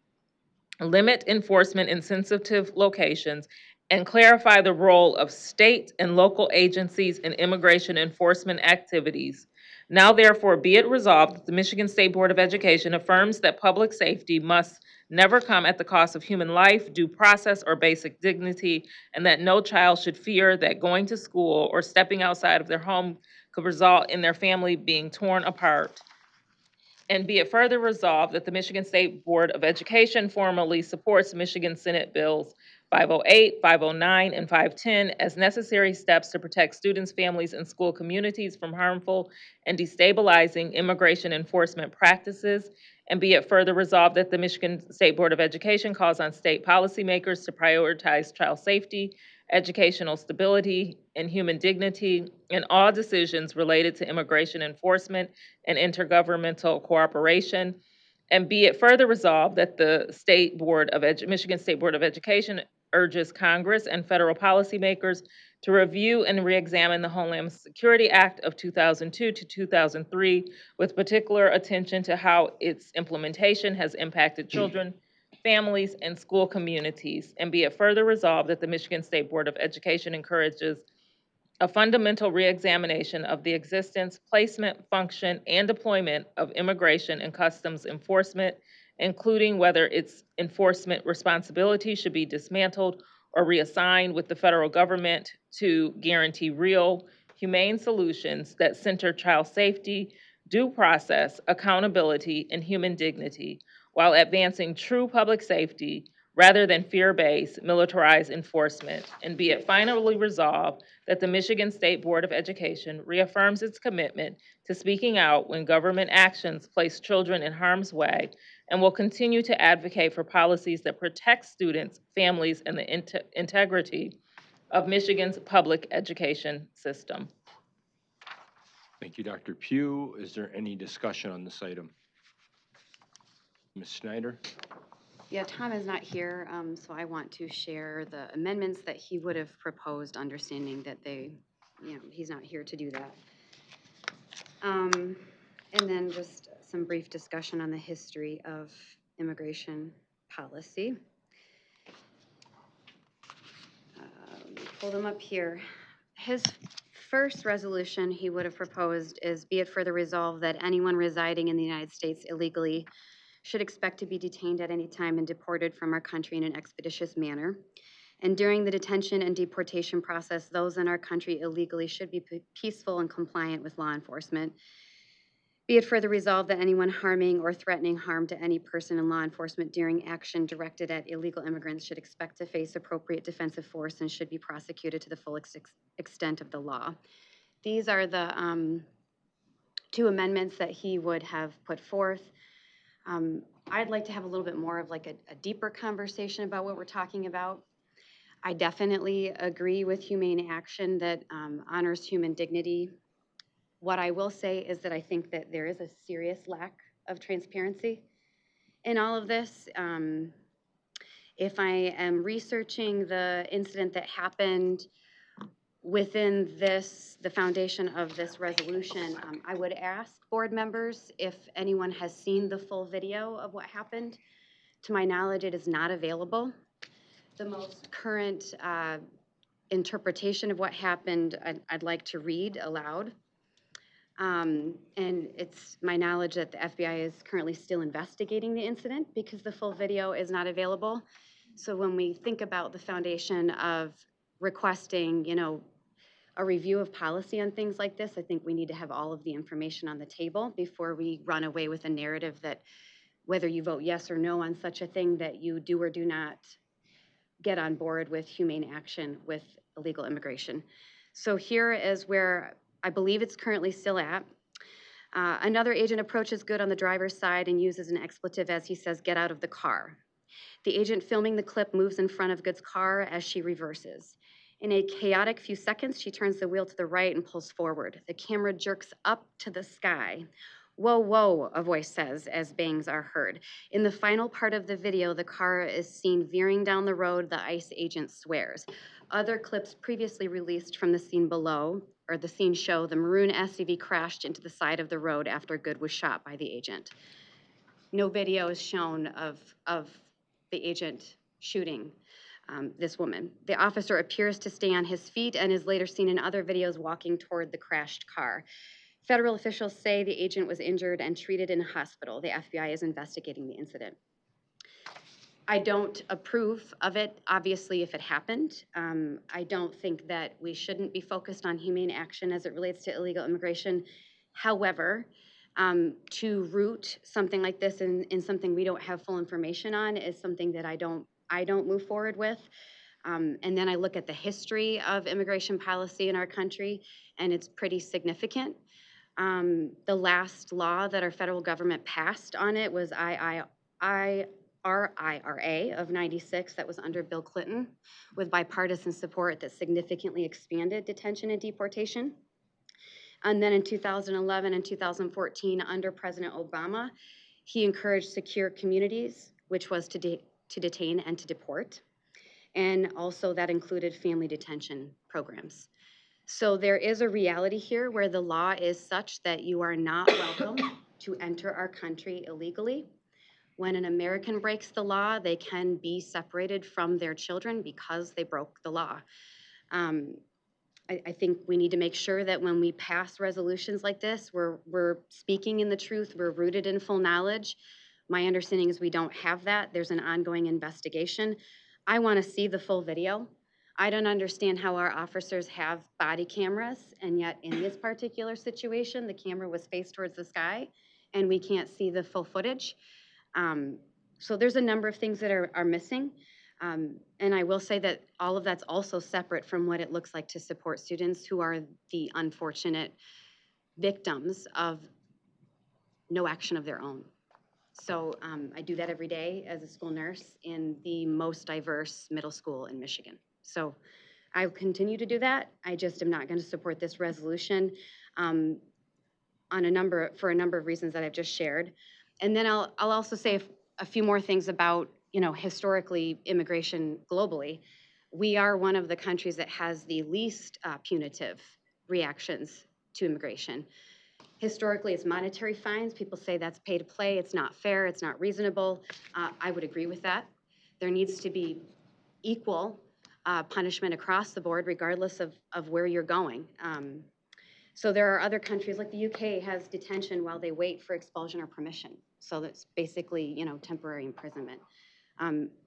limit enforcement in sensitive locations, and clarify the role of state and local agencies in immigration enforcement activities. Now, therefore, be it resolved that the Michigan State Board of Education affirms that public safety must never come at the cost of human life, due process, or basic dignity, and that no child should fear that going to school or stepping outside of their home could result in their family being torn apart. And be it further resolved that the Michigan State Board of Education formally supports Michigan Senate Bills 508, 509, and 510 as necessary steps to protect students, families, and school communities from harmful and destabilizing immigration enforcement practices. And be it further resolved that the Michigan State Board of Education calls on state policymakers to prioritize child safety, educational stability, and human dignity in all decisions related to immigration enforcement and intergovernmental cooperation. And be it further resolved that the Michigan State Board of Education urges Congress and federal policymakers to review and reexamine the Homeland Security Act of 2002 to 2003 with particular attention to how its implementation has impacted children, families, and school communities. And be it further resolved that the Michigan State Board of Education encourages a fundamental reexamination of the existence, placement, function, and deployment of immigration and customs enforcement, including whether its enforcement responsibility should be dismantled or reassigned with the federal government to guarantee real, humane solutions that center child safety, due process, accountability, and human dignity, while advancing true public safety rather than fear-based, militarized enforcement. And be it finally resolved that the Michigan State Board of Education reaffirms its commitment to speaking out when government actions place children in harm's way and will continue to advocate for policies that protect students, families, and the integrity of Michigan's public education system. Thank you, Dr. Pugh. Is there any discussion on this item? Ms. Schneider? Yeah, Tom is not here, so I want to share the amendments that he would have proposed, understanding that he's not here to do that. And then just some brief discussion on the history of immigration policy. Let me pull them up here. His first resolution he would have proposed is, be it further resolved that anyone residing in the United States illegally should expect to be detained at any time and deported from our country in an expeditious manner. And during the detention and deportation process, those in our country illegally should be peaceful and compliant with law enforcement. Be it further resolved that anyone harming or threatening harm to any person in law enforcement during action directed at illegal immigrants should expect to face appropriate defensive force and should be prosecuted to the full extent of the law. These are the two amendments that he would have put forth. I'd like to have a little bit more of like a deeper conversation about what we're talking about. I definitely agree with humane action that honors human dignity. What I will say is that I think that there is a serious lack of transparency in all of this. If I am researching the incident that happened within the foundation of this resolution, I would ask board members if anyone has seen the full video of what happened. To my knowledge, it is not available. The most current interpretation of what happened, I'd like to read aloud. And it's my knowledge that the FBI is currently still investigating the incident because the full video is not available. So when we think about the foundation of requesting, a review of policy on things like this, I think we need to have all of the information on the table before we run away with a narrative that whether you vote yes or no on such a thing, that you do or do not get on board with humane action with illegal immigration. So here is where I believe it's currently still at. Another agent approaches Good on the driver's side and uses an expletive as he says, "Get out of the car." The agent filming the clip moves in front of Good's car as she reverses. In a chaotic few seconds, she turns the wheel to the right and pulls forward. The camera jerks up to the sky. "Whoa, whoa," a voice says as bangs are heard. In the final part of the video, the car is seen veering down the road, the ICE agent swears. Other clips previously released from the scene below, or the scene show the maroon SUV crashed into the side of the road after Good was shot by the agent. No video is shown of the agent shooting this woman. The officer appears to stay on his feet and is later seen in other videos walking toward the crashed car. Federal officials say the agent was injured and treated in a hospital. The FBI is investigating the incident. I don't approve of it, obviously, if it happened. I don't think that we shouldn't be focused on humane action as it relates to illegal immigration. However, to root something like this in something we don't have full information on is something that I don't move forward with. And then I look at the history of immigration policy in our country, and it's pretty significant. The last law that our federal government passed on it was IRA of 96 that was under Bill Clinton with bipartisan support that significantly expanded detention and deportation. And then in 2011 and 2014, under President Obama, he encouraged secure communities, which was to detain and to deport. And also that included family detention programs. So there is a reality here where the law is such that you are not welcome to enter our country illegally. When an American breaks the law, they can be separated from their children because they broke the law. I think we need to make sure that when we pass resolutions like this, we're speaking in the truth, we're rooted in full knowledge. My understanding is we don't have that. There's an ongoing investigation. I want to see the full video. I don't understand how our officers have body cameras, and yet in this particular situation, the camera was faced towards the sky, and we can't see the full footage. So there's a number of things that are missing. And I will say that all of that's also separate from what it looks like to support students who are the unfortunate victims of no action of their own. So I do that every day as a school nurse in the most diverse middle school in Michigan. So I will continue to do that. I just am not going to support this resolution for a number of reasons that I've just shared. And then I'll also say a few more things about, historically immigration globally. We are one of the countries that has the least punitive reactions to immigration. Historically, it's monetary fines. People say that's pay to play. It's not fair. It's not reasonable. I would agree with that. There needs to be equal punishment across the board, regardless of where you're going. So there are other countries, like the UK has detention while they wait for expulsion or permission. So that's basically, temporary imprisonment.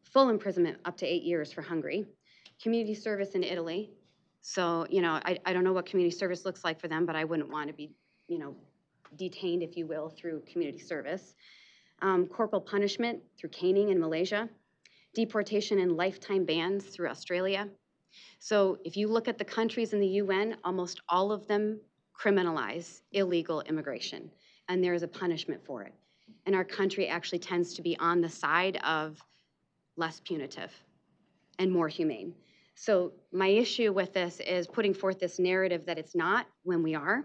Full imprisonment up to 8 years for Hungary. Community service in Italy. So, I don't know what community service looks like for them, but I wouldn't want to be, detained, if you will, through community service. Corporal punishment through caning in Malaysia. Deportation and lifetime bans through Australia. So if you look at the countries in the UN, almost all of them criminalize illegal immigration, and there is a punishment for it. And our country actually tends to be on the side of less punitive and more humane. So my issue with this is putting forth this narrative that it's not when we are,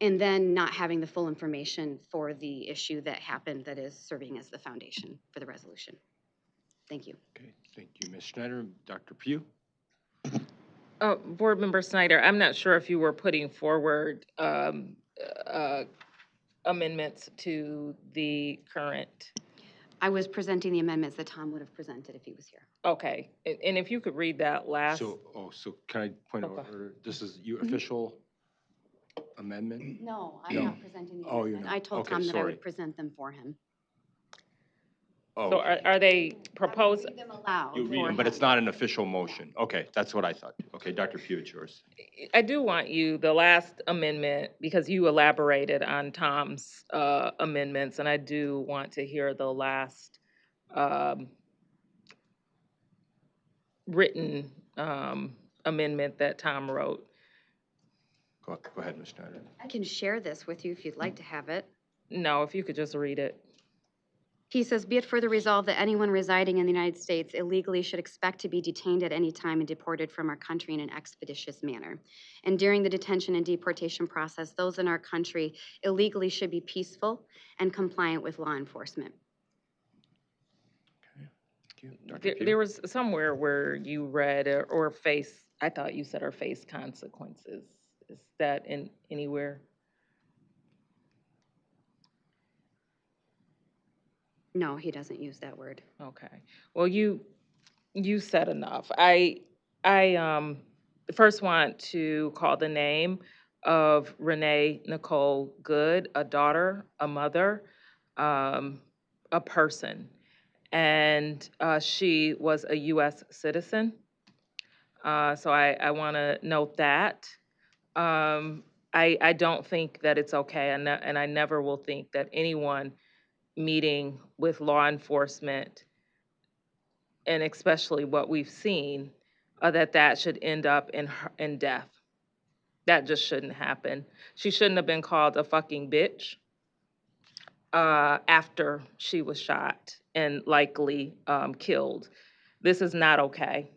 and then not having the full information for the issue that happened that is serving as the foundation for the resolution. Thank you. Okay, thank you, Ms. Schneider. Dr. Pugh? Board Member Snyder, I'm not sure if you were putting forward amendments to the current. I was presenting the amendments that Tom would have presented if he was here. Okay, and if you could read that last. So can I point out, this is your official amendment? No, I'm not presenting the amendment. Oh, you're not. I told Okay, Tom that I sorry. would present them for him. Oh, So are they proposed? I would read them aloud. you read them, but it's not an official motion. Okay, that's what I thought. Okay, Dr. Pugh, it's yours. I do want you, the last amendment, because you elaborated on Tom's amendments, and I do want to hear the last written amendment that Tom wrote. Go ahead, Ms. Schneider. I can share this with you if you'd like to have it. No, if you could just read it. He says, be it further resolved that anyone residing in the United States illegally should expect to be detained at any time and deported from our country in an expeditious manner. And during the detention and deportation process, those in our country illegally should be peaceful and compliant with law enforcement. Okay, thank you. Dr. Pugh? There was somewhere where you read or face, I thought you said or face consequences. Is that in anywhere? No, he doesn't use that word. Okay. Well, you said enough. I first want to call the name of Renee Nicole Good, a daughter, a mother, a person, and she was a U.S. citizen. So I want to note that. I don't think that it's okay, and I never will think that anyone meeting with law enforcement and especially what we've seen, that should end up in death. That just shouldn't happen. She shouldn't have been called a fucking bitch after she was shot and likely killed. This is not okay.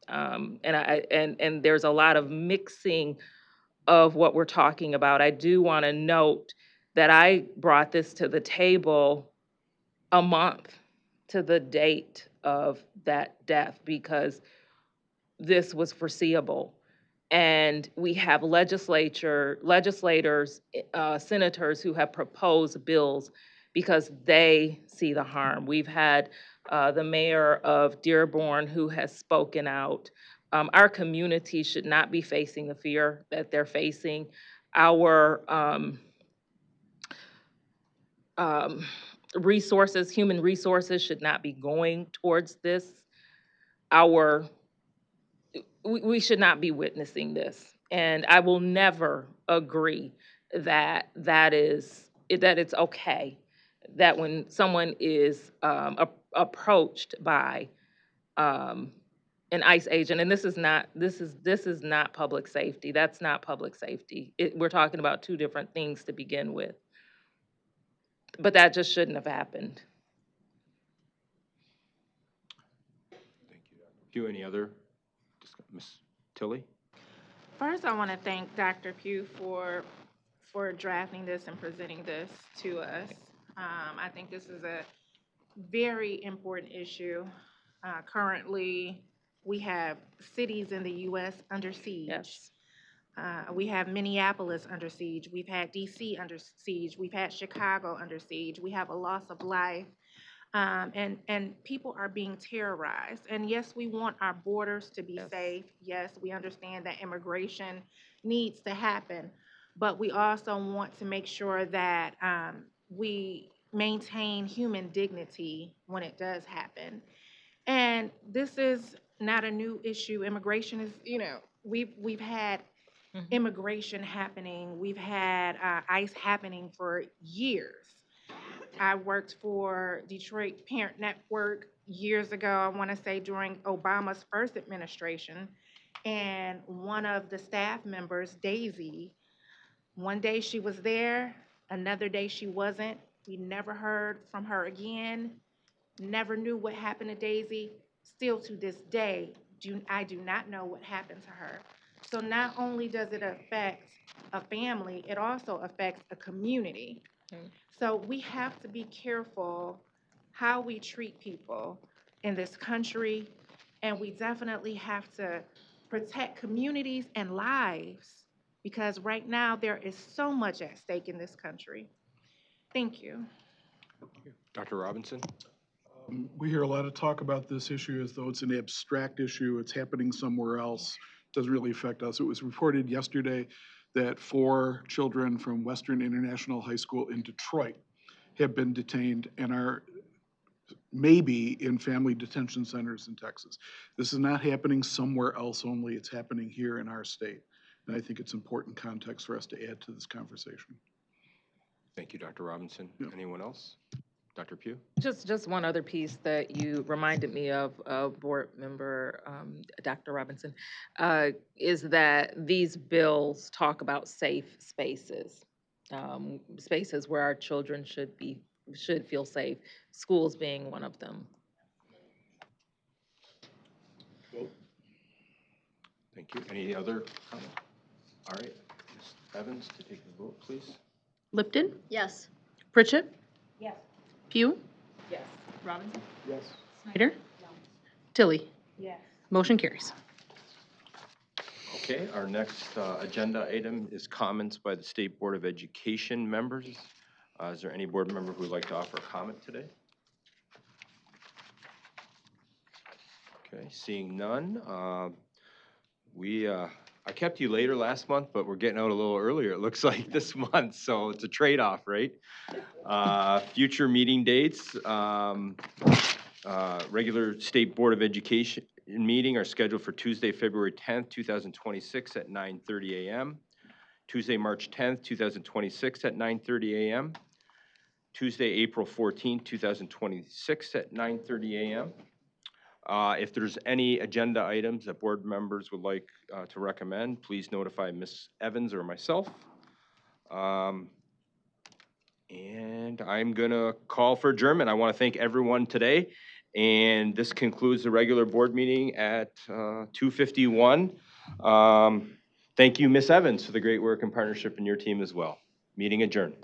And there's a lot of mixing of what we're talking about. I do want to note that I brought this to the table a month to the date of that death because this was foreseeable. And we have legislators, senators who have proposed bills because they see the harm. We've had the mayor of Dearborn who has spoken out. Our community should not be facing the fear that they're facing. Our resources, human resources, should not be going towards this. We should not be witnessing this. And I will never agree that it's okay that when someone is approached by an ICE agent, and this is not public safety. That's not public safety. We're talking about two different things to begin with. But that just shouldn't have happened. Thank you, Dr. Pugh. Any other? Ms. Tilly? First, I want to thank Dr. Pugh for drafting this and presenting this to us. I think this is a very important issue. Currently, we have cities in the U.S. under siege. Yes. We have Minneapolis under siege. We've had D.C. under siege. We've had Chicago under siege. We have a loss of life. And people are being terrorized. And yes, we want our borders to be safe. Yes, we understand that immigration needs to happen. But we also want to make sure that we maintain human dignity when it does happen. And this is not a new issue. Immigration is, we've had immigration happening. We've had ICE happening for years. I worked for Detroit Parent Network years ago, I want to say during Obama's first administration. And one of the staff members, Daisy, one day she was there, another day she wasn't. We never heard from her again, never knew what happened to Daisy. Still to this day, I do not know what happened to her. So not only does it affect a family, it also affects a community. So we have to be careful how we treat people in this country, and we definitely have to protect communities and lives because right now there is so much at stake in this country. Thank you. Dr. Robinson? We hear a lot of talk about this issue as though it's an abstract issue. It's happening somewhere else. Doesn't really affect us. It was reported yesterday that 4 children from Western International High School in Detroit have been detained and are maybe in family detention centers in Texas. This is not happening somewhere else only. It's happening here in our state. And I think it's important context for us to add to this conversation. Thank you, Dr. Robinson. Yeah. Anyone else? Dr. Pugh? Just one other piece that you reminded me of, Board Member Dr. Robinson, is that these bills talk about safe spaces, spaces where our children should feel safe, schools being one of them. Thank you. Any other comment? All right, Ms. Evans to take the vote, please. Lipton, Yes. Pritchett, Yes. Pugh, Yes. Robinson, Yes. Snyder, Tilly. Yes. Motion carries. Okay, our next agenda item is comments by the State Board of Education members. Is there any board member who would like to offer a comment today? Okay, seeing none. I kept you later last month, but we're getting out a little earlier, it looks like, this month, so it's a trade-off, right? Future meeting dates. Regular State Board of Education meeting are scheduled for Tuesday, February 10th, 2026 at 9:30 a.m. Tuesday, March 10th, 2026 at 9:30 a.m. Tuesday, April 14th, 2026 at 9:30 a.m. If there's any agenda items that board members would like to recommend, please notify Ms. Evans or myself. And I'm gonna call for adjournment. I want to thank everyone today. And this concludes the regular board meeting at 2:51. Thank you, Ms. Evans, for the great work and partnership in your team as well. Meeting adjourned.